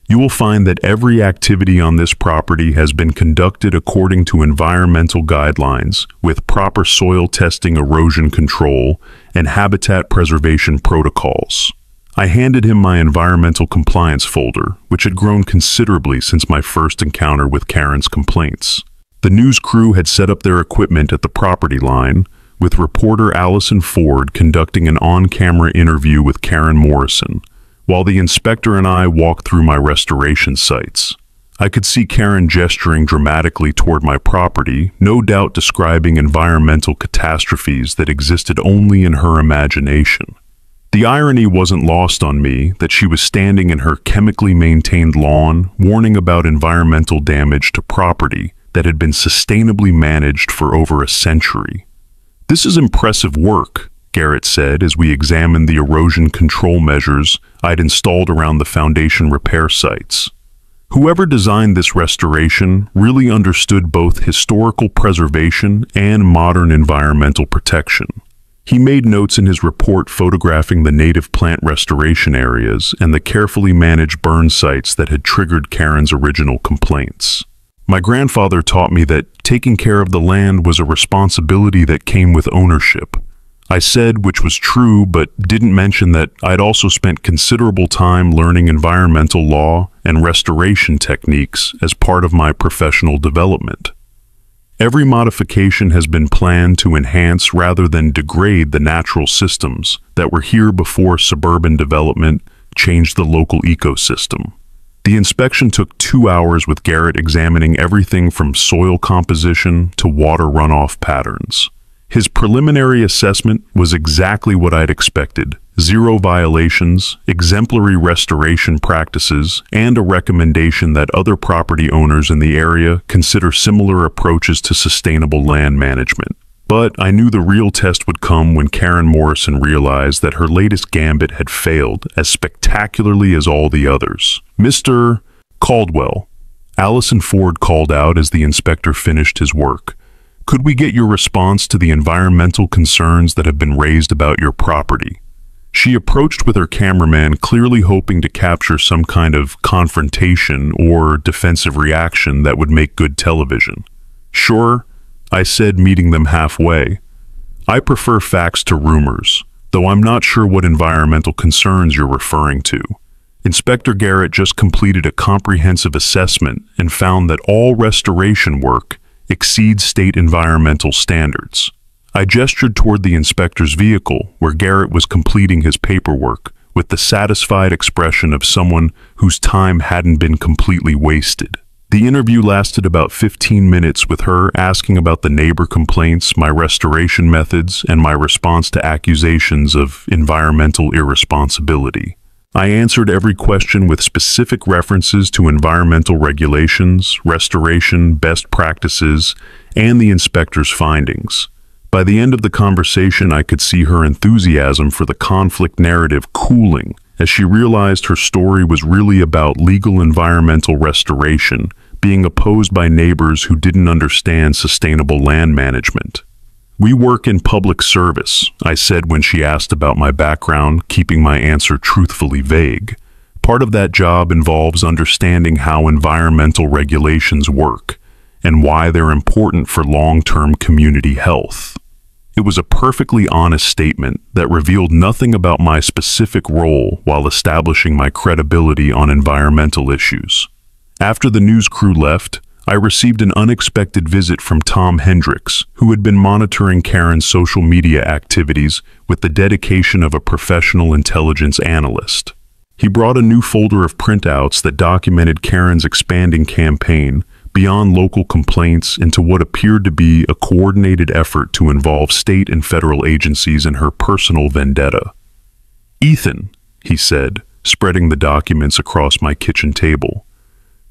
"You will find that every activity on this property has been conducted according to environmental guidelines with proper soil testing, erosion control, and habitat preservation protocols." I handed him my environmental compliance folder, which had grown considerably since my first encounter with Karen's complaints. The news crew had set up their equipment at the property line, with reporter Allison Ford conducting an on-camera interview with Karen Morrison, while the inspector and I walked through my restoration sites. I could see Karen gesturing dramatically toward my property, no doubt describing environmental catastrophes that existed only in her imagination. The irony wasn't lost on me that she was standing in her chemically maintained lawn, warning about environmental damage to property that had been sustainably managed for over a century. "This is impressive work," Garrett said as we examined the erosion control measures I'd installed around the foundation repair sites. "Whoever designed this restoration really understood both historical preservation and modern environmental protection." He made notes in his report photographing the native plant restoration areas and the carefully managed burn sites that had triggered Karen's original complaints. "My grandfather taught me that taking care of the land was a responsibility that came with ownership," I said, which was true, but didn't mention that I'd also spent considerable time learning environmental law and restoration techniques as part of my professional development. "Every modification has been planned to enhance rather than degrade the natural systems that were here before suburban development changed the local ecosystem." The inspection took 2 hours, with Garrett examining everything from soil composition to water runoff patterns. His preliminary assessment was exactly what I'd expected: 0 violations, exemplary restoration practices, and a recommendation that other property owners in the area consider similar approaches to sustainable land management. But I knew the real test would come when Karen Morrison realized that her latest gambit had failed as spectacularly as all the others. "Mr. Caldwell," Allison Ford called out as the inspector finished his work. "Could we get your response to the environmental concerns that have been raised about your property?" She approached with her cameraman, clearly hoping to capture some kind of confrontation or defensive reaction that would make good television. "Sure," I said, meeting them halfway. "I prefer facts to rumors, though I'm not sure what environmental concerns you're referring to." Inspector Garrett just completed a comprehensive assessment and found that all restoration work exceeds state environmental standards. I gestured toward the inspector's vehicle, where Garrett was completing his paperwork, with the satisfied expression of someone whose time hadn't been completely wasted. The interview lasted about 15 minutes, with her asking about the neighbor complaints, my restoration methods, and my response to accusations of environmental irresponsibility. I answered every question with specific references to environmental regulations, restoration best practices, and the inspector's findings. By the end of the conversation, I could see her enthusiasm for the conflict narrative cooling as she realized her story was really about legal environmental restoration being opposed by neighbors who didn't understand sustainable land management. "We work in public service," I said when she asked about my background, keeping my answer truthfully vague. "Part of that job involves understanding how environmental regulations work and why they're important for long-term community health." It was a perfectly honest statement that revealed nothing about my specific role while establishing my credibility on environmental issues. After the news crew left, I received an unexpected visit from Tom Hendricks, who had been monitoring Karen's social media activities with the dedication of a professional intelligence analyst. He brought a new folder of printouts that documented Karen's expanding campaign beyond local complaints into what appeared to be a coordinated effort to involve state and federal agencies in her personal vendetta. "Ethan," he said, spreading the documents across my kitchen table,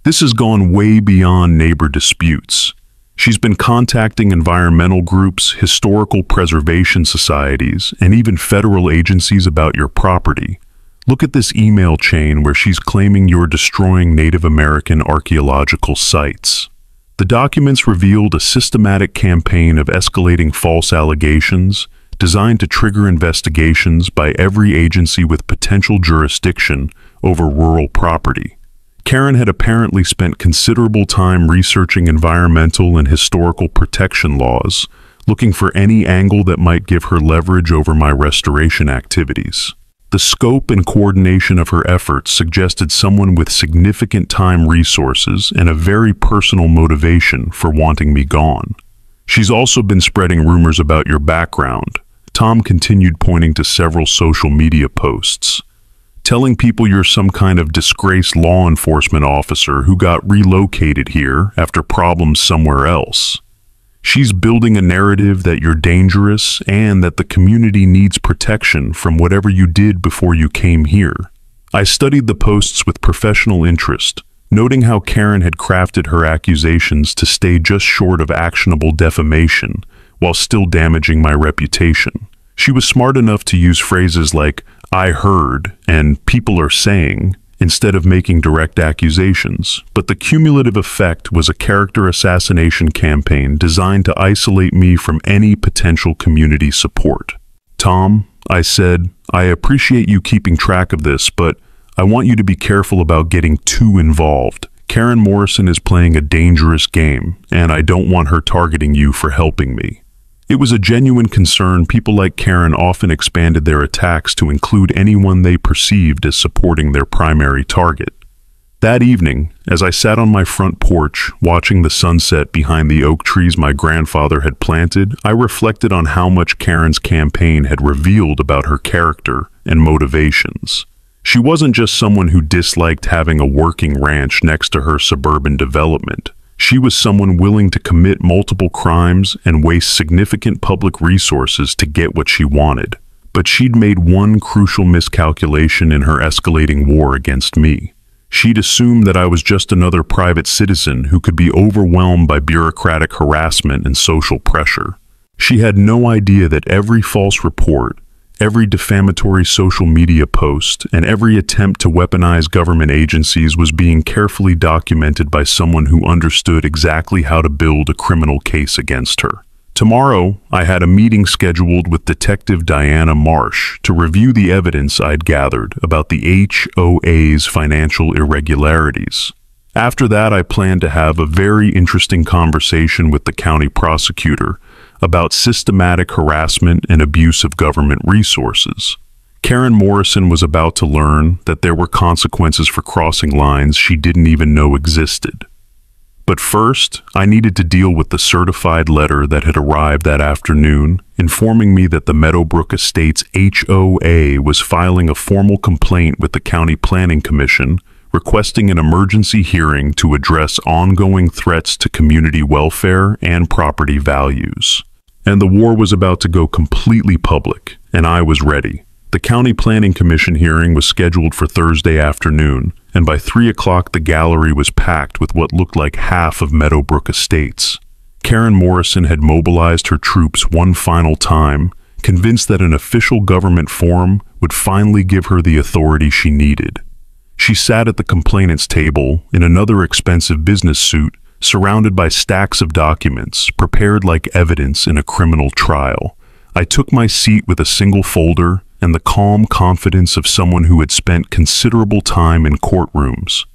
"this has gone way beyond neighbor disputes. She's been contacting environmental groups, historical preservation societies, and even federal agencies about your property. Look at this email chain where she's claiming you're destroying Native American archaeological sites." The documents revealed a systematic campaign of escalating false allegations designed to trigger investigations by every agency with potential jurisdiction over rural property. Karen had apparently spent considerable time researching environmental and historical protection laws, looking for any angle that might give her leverage over my restoration activities. The scope and coordination of her efforts suggested someone with significant time resources and a very personal motivation for wanting me gone. "She's also been spreading rumors about your background," Tom continued, pointing to several social media posts, "telling people you're some kind of disgraced law enforcement officer who got relocated here after problems somewhere else. She's building a narrative that you're dangerous and that the community needs protection from whatever you did before you came here." I studied the posts with professional interest, noting how Karen had crafted her accusations to stay just short of actionable defamation while still damaging my reputation. She was smart enough to use phrases like "I heard" and "people are saying" instead of making direct accusations, but the cumulative effect was a character assassination campaign designed to isolate me from any potential community support. "Tom," I said, "I appreciate you keeping track of this, but I want you to be careful about getting too involved. Karen Morrison is playing a dangerous game, and I don't want her targeting you for helping me." It was a genuine concern. People like Karen often expanded their attacks to include anyone they perceived as supporting their primary target. That evening, as I sat on my front porch, watching the sunset behind the oak trees my grandfather had planted, I reflected on how much Karen's campaign had revealed about her character and motivations. She wasn't just someone who disliked having a working ranch next to her suburban development. She was someone willing to commit multiple crimes and waste significant public resources to get what she wanted. But she'd made one crucial miscalculation in her escalating war against me. She'd assumed that I was just another private citizen who could be overwhelmed by bureaucratic harassment and social pressure. She had no idea that every false report, every defamatory social media post, and every attempt to weaponize government agencies was being carefully documented by someone who understood exactly how to build a criminal case against her. Tomorrow, I had a meeting scheduled with Detective Diana Marsh to review the evidence I'd gathered about the HOA's financial irregularities. After that, I planned to have a very interesting conversation with the county prosecutor about systematic harassment and abuse of government resources. Karen Morrison was about to learn that there were consequences for crossing lines she didn't even know existed. But first, I needed to deal with the certified letter that had arrived that afternoon, informing me that the Meadowbrook Estates HOA was filing a formal complaint with the County Planning Commission, requesting an emergency hearing to address ongoing threats to community welfare and property values. And the war was about to go completely public, and I was ready. The County Planning Commission hearing was scheduled for Thursday afternoon, and by 3 o'clock the gallery was packed with what looked like half of Meadowbrook Estates. Karen Morrison had mobilized her troops one final time, convinced that an official government forum would finally give her the authority she needed. She sat at the complainant's table in another expensive business suit, surrounded by stacks of documents, prepared like evidence in a criminal trial. I took my seat with a single folder and the calm confidence of someone who had spent considerable time in courtrooms.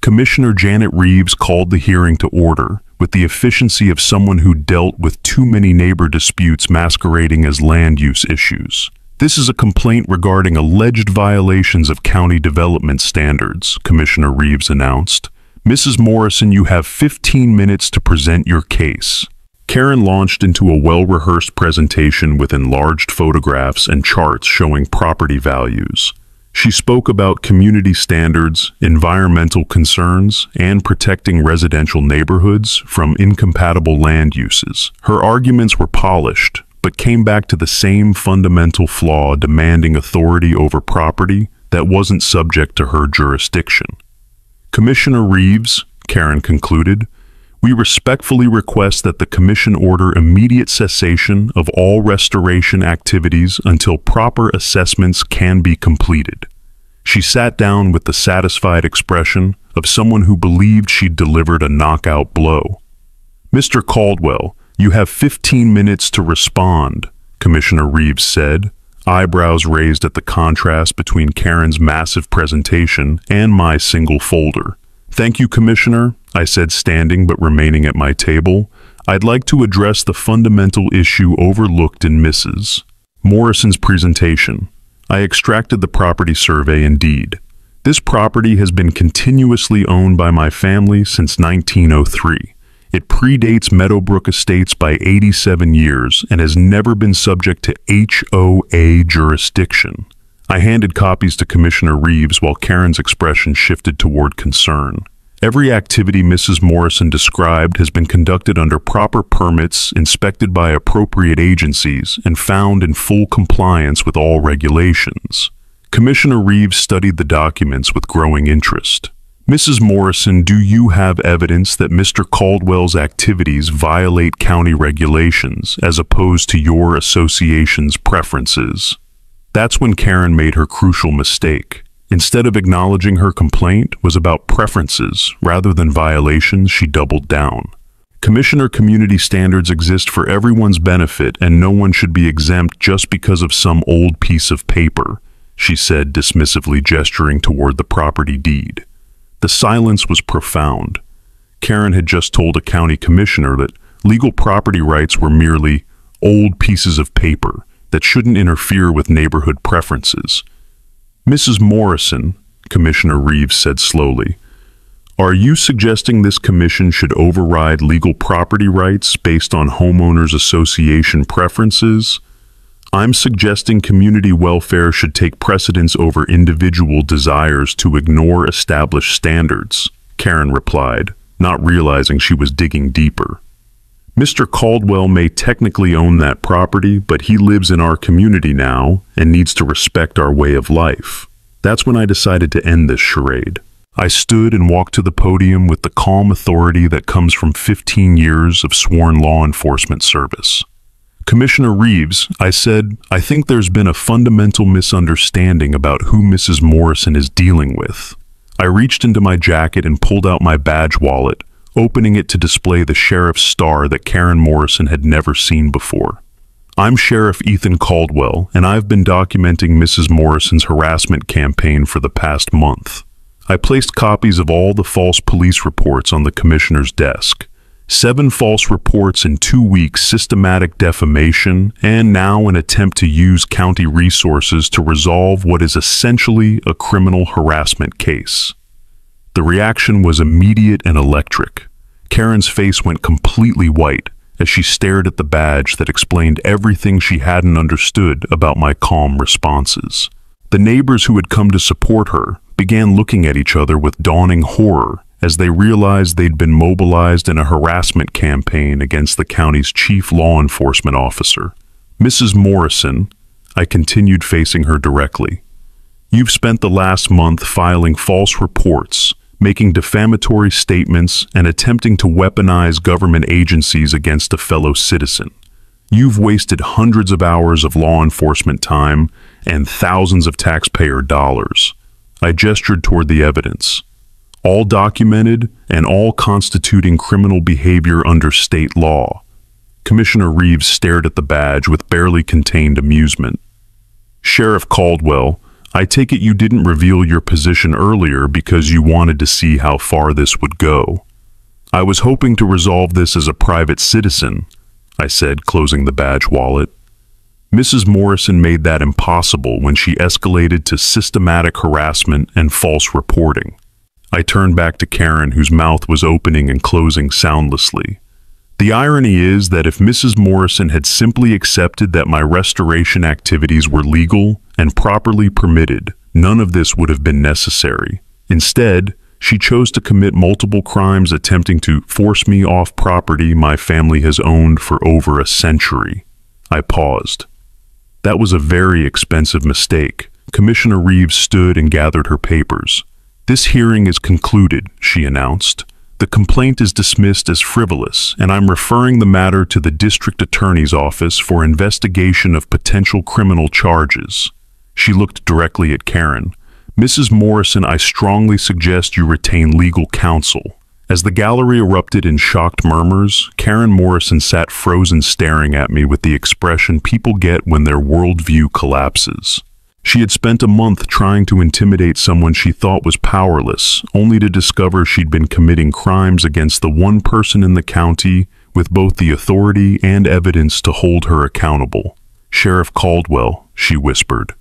Commissioner Janet Reeves called the hearing to order with the efficiency of someone who dealt with too many neighbor disputes masquerading as land use issues. "This is a complaint regarding alleged violations of county development standards," Commissioner Reeves announced. "Mrs. Morrison, you have 15 minutes to present your case." Karen launched into a well-rehearsed presentation with enlarged photographs and charts showing property values. She spoke about community standards, environmental concerns, and protecting residential neighborhoods from incompatible land uses. Her arguments were polished, but came back to the same fundamental flaw demanding authority over property that wasn't subject to her jurisdiction. "Commissioner Reeves," Karen concluded, "we respectfully request that the Commission order immediate cessation of all restoration activities until proper assessments can be completed." She sat down with the satisfied expression of someone who believed she'd delivered a knockout blow. "Mr. Caldwell, you have 15 minutes to respond," Commissioner Reeves said, eyebrows raised at the contrast between Karen's massive presentation and my single folder. "Thank you, Commissioner," I said, standing but remaining at my table. "I'd like to address the fundamental issue overlooked in Mrs. Morrison's presentation. I extracted the property survey and deed. This property has been continuously owned by my family since 1903. It predates Meadowbrook Estates by 87 years and has never been subject to HOA jurisdiction." I handed copies to Commissioner Reeves while Karen's expression shifted toward concern. "Every activity Mrs. Morrison described has been conducted under proper permits, inspected by appropriate agencies, and found in full compliance with all regulations." Commissioner Reeves studied the documents with growing interest. "Mrs. Morrison, do you have evidence that Mr. Caldwell's activities violate county regulations as opposed to your association's preferences?" That's when Karen made her crucial mistake. Instead of acknowledging her complaint was about preferences rather than violations, she doubled down. "Commissioner, community standards exist for everyone's benefit and no one should be exempt just because of some old piece of paper," she said, dismissively gesturing toward the property deed. The silence was profound. Karen had just told a county commissioner that legal property rights were merely old pieces of paper that shouldn't interfere with neighborhood preferences. "Mrs. Morrison," Commissioner Reeves said slowly, "are you suggesting this commission should override legal property rights based on homeowners association preferences?" "I'm suggesting community welfare should take precedence over individual desires to ignore established standards," Karen replied, not realizing she was digging deeper. "Mr. Caldwell may technically own that property, but he lives in our community now and needs to respect our way of life." That's when I decided to end this charade. I stood and walked to the podium with the calm authority that comes from 15 years of sworn law enforcement service. Commissioner Reeves, I said, I think there's been a fundamental misunderstanding about who Mrs. Morrison is dealing with. I reached into my jacket and pulled out my badge wallet, opening it to display the sheriff's star that Karen Morrison had never seen before. I'm Sheriff Ethan Caldwell, and I've been documenting Mrs. Morrison's harassment campaign for the past month. I placed copies of all the false police reports on the commissioner's desk. 7 false reports in 2 weeks, systematic defamation, and now an attempt to use county resources to resolve what is essentially a criminal harassment case. The reaction was immediate and electric. Karen's face went completely white as she stared at the badge that explained everything she hadn't understood about my calm responses. The neighbors who had come to support her began looking at each other with dawning horror as they realized they'd been mobilized in a harassment campaign against the county's chief law enforcement officer. Mrs. Morrison, I continued facing her directly, you've spent the last month filing false reports, making defamatory statements, and attempting to weaponize government agencies against a fellow citizen. You've wasted hundreds of hours of law enforcement time and thousands of taxpayer dollars. I gestured toward the evidence. All documented and all constituting criminal behavior under state law. Commissioner Reeves stared at the badge with barely contained amusement. Sheriff Caldwell, I take it you didn't reveal your position earlier because you wanted to see how far this would go. I was hoping to resolve this as a private citizen, I said, closing the badge wallet. Mrs. Morrison made that impossible when she escalated to systematic harassment and false reporting. I turned back to Karen, whose mouth was opening and closing soundlessly. The irony is that if Mrs. Morrison had simply accepted that my restoration activities were legal and properly permitted, none of this would have been necessary. Instead, she chose to commit multiple crimes attempting to force me off property my family has owned for over a century. I paused. That was a very expensive mistake. Commissioner Reeves stood and gathered her papers. This hearing is concluded, she announced. The complaint is dismissed as frivolous, and I'm referring the matter to the district attorney's office for investigation of potential criminal charges. She looked directly at Karen. Mrs. Morrison, I strongly suggest you retain legal counsel. As the gallery erupted in shocked murmurs, Karen Morrison sat frozen, staring at me with the expression people get when their worldview collapses. She had spent a month trying to intimidate someone she thought was powerless, only to discover she'd been committing crimes against the one person in the county with both the authority and evidence to hold her accountable. Sheriff Caldwell, she whispered.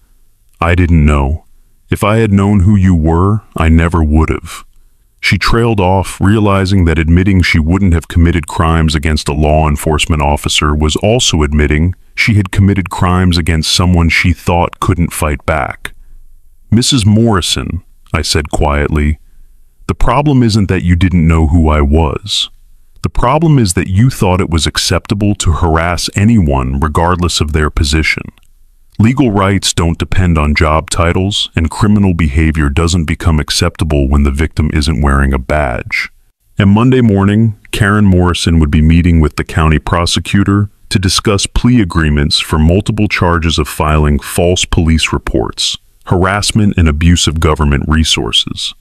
I didn't know. If I had known who you were, I never would have. She trailed off, realizing that admitting she wouldn't have committed crimes against a law enforcement officer was also admitting she had committed crimes against someone she thought couldn't fight back. Mrs. Morrison, I said quietly, the problem isn't that you didn't know who I was. The problem is that you thought it was acceptable to harass anyone regardless of their position. Legal rights don't depend on job titles, and criminal behavior doesn't become acceptable when the victim isn't wearing a badge. And Monday morning, Karen Morrison would be meeting with the county prosecutor to discuss plea agreements for multiple charges of filing false police reports, harassment, and abuse of government resources.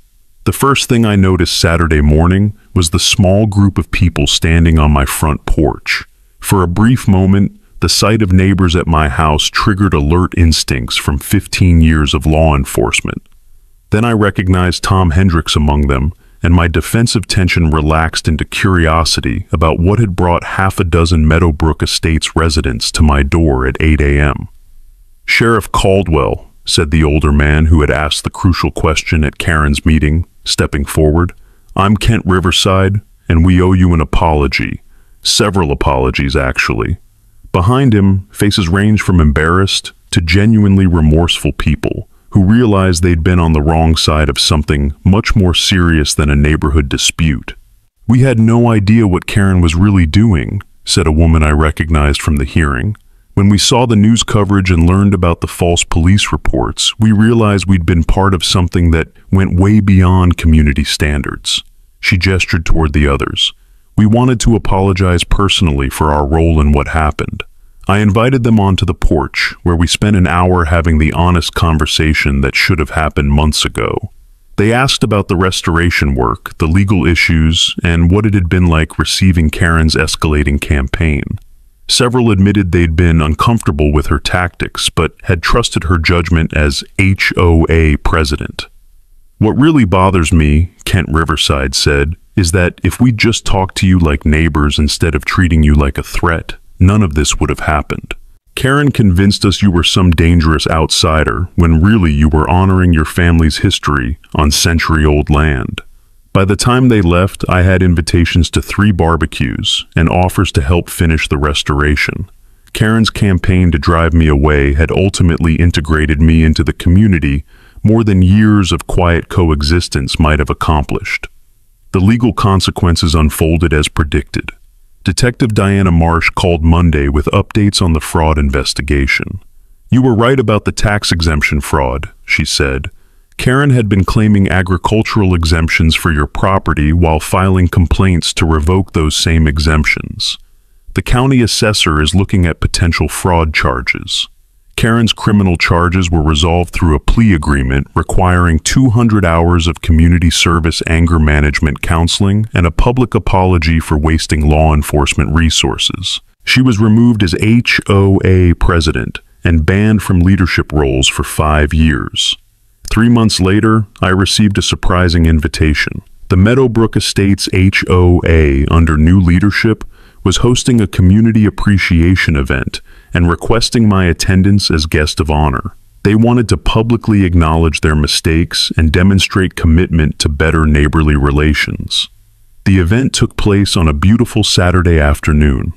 The first thing I noticed Saturday morning was the small group of people standing on my front porch. For a brief moment, the sight of neighbors at my house triggered alert instincts from 15 years of law enforcement. Then I recognized Tom Hendricks among them, and my defensive tension relaxed into curiosity about what had brought half a dozen Meadowbrook Estates residents to my door at 8 a.m. Sheriff Caldwell, said the older man who had asked the crucial question at Karen's meeting, stepping forward, I'm Kent Riverside, and we owe you an apology. Several apologies, actually. Behind him, faces ranged from embarrassed to genuinely remorseful people who realized they'd been on the wrong side of something much more serious than a neighborhood dispute. We had no idea what Karen was really doing, said a woman I recognized from the hearing. When we saw the news coverage and learned about the false police reports, we realized we'd been part of something that went way beyond community standards. She gestured toward the others. We wanted to apologize personally for our role in what happened. I invited them onto the porch, where we spent an hour having the honest conversation that should have happened months ago. They asked about the restoration work, the legal issues, and what it had been like receiving Karen's escalating campaign. Several admitted they'd been uncomfortable with her tactics, but had trusted her judgment as HOA president. "What really bothers me," Kent Riverside said, "is that if we just talked to you like neighbors instead of treating you like a threat, none of this would have happened. Karen convinced us you were some dangerous outsider, when really you were honoring your family's history on century-old land." By the time they left, I had invitations to 3 barbecues and offers to help finish the restoration. Karen's campaign to drive me away had ultimately integrated me into the community more than years of quiet coexistence might have accomplished. The legal consequences unfolded as predicted. Detective Diana Marsh called Monday with updates on the fraud investigation. "You were right about the tax exemption fraud," she said. "Karen had been claiming agricultural exemptions for your property while filing complaints to revoke those same exemptions. The county assessor is looking at potential fraud charges. Karen's criminal charges were resolved through a plea agreement requiring 200 hours of community service anger management counseling and a public apology for wasting law enforcement resources. She was removed as HOA president and banned from leadership roles for 5 years. 3 months later, I received a surprising invitation. The Meadowbrook Estates HOA, under new leadership, was hosting a community appreciation event and requesting my attendance as guest of honor. They wanted to publicly acknowledge their mistakes and demonstrate commitment to better neighborly relations. The event took place on a beautiful Saturday afternoon.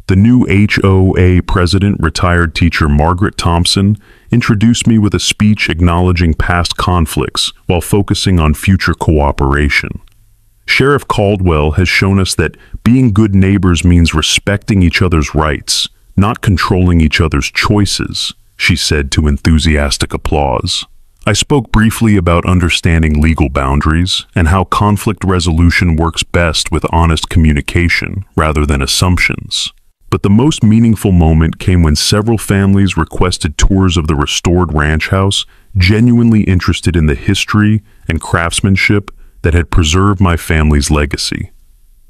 The new HOA president, retired teacher Margaret Thompson, introduced me with a speech acknowledging past conflicts while focusing on future cooperation. Sheriff Caldwell has shown us that being good neighbors means respecting each other's rights, not controlling each other's choices, she said to enthusiastic applause. I spoke briefly about understanding legal boundaries and how conflict resolution works best with honest communication rather than assumptions. But the most meaningful moment came when several families requested tours of the restored ranch house, genuinely interested in the history and craftsmanship that had preserved my family's legacy.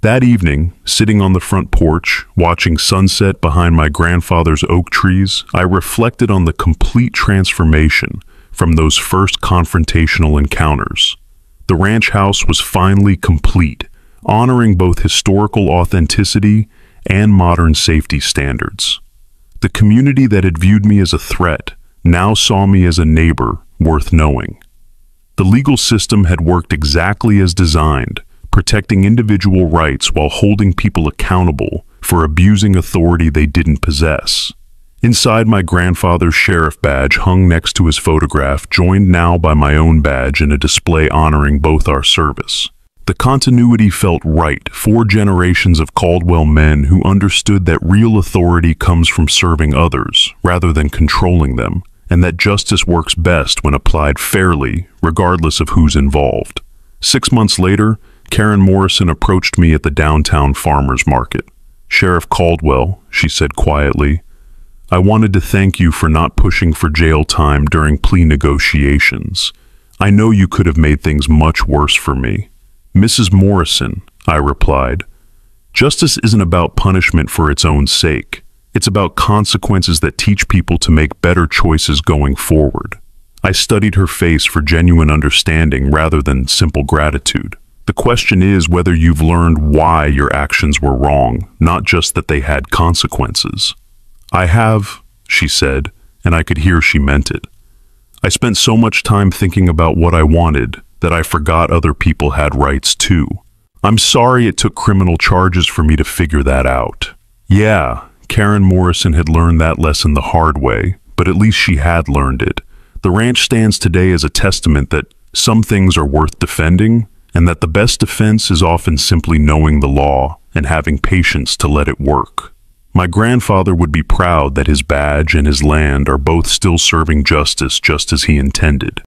That evening, sitting on the front porch, watching sunset behind my grandfather's oak trees, I reflected on the complete transformation from those first confrontational encounters. The ranch house was finally complete, honoring both historical authenticity and modern safety standards. The community that had viewed me as a threat now saw me as a neighbor worth knowing. The legal system had worked exactly as designed, protecting individual rights while holding people accountable for abusing authority they didn't possess. Inside, my grandfather's sheriff badge hung next to his photograph, joined now by my own badge in a display honoring both our service. The continuity felt right, 4 generations of Caldwell men who understood that real authority comes from serving others rather than controlling them, and that justice works best when applied fairly, regardless of who's involved. 6 months later, Karen Morrison approached me at the downtown farmers market. "Sheriff Caldwell," she said quietly, "I wanted to thank you for not pushing for jail time during plea negotiations. I know you could have made things much worse for me." "Mrs. Morrison," I replied, "justice isn't about punishment for its own sake. It's about consequences that teach people to make better choices going forward." I studied her face for genuine understanding rather than simple gratitude. The question is whether you've learned why your actions were wrong, not just that they had consequences. "I have," she said, and I could hear she meant it. "I spent so much time thinking about what I wanted that I forgot other people had rights too. I'm sorry it took criminal charges for me to figure that out." Yeah, Karen Morrison had learned that lesson the hard way, but at least she had learned it. The ranch stands today as a testament that some things are worth defending, and that the best defense is often simply knowing the law and having patience to let it work. My grandfather would be proud that his badge and his land are both still serving justice just as he intended.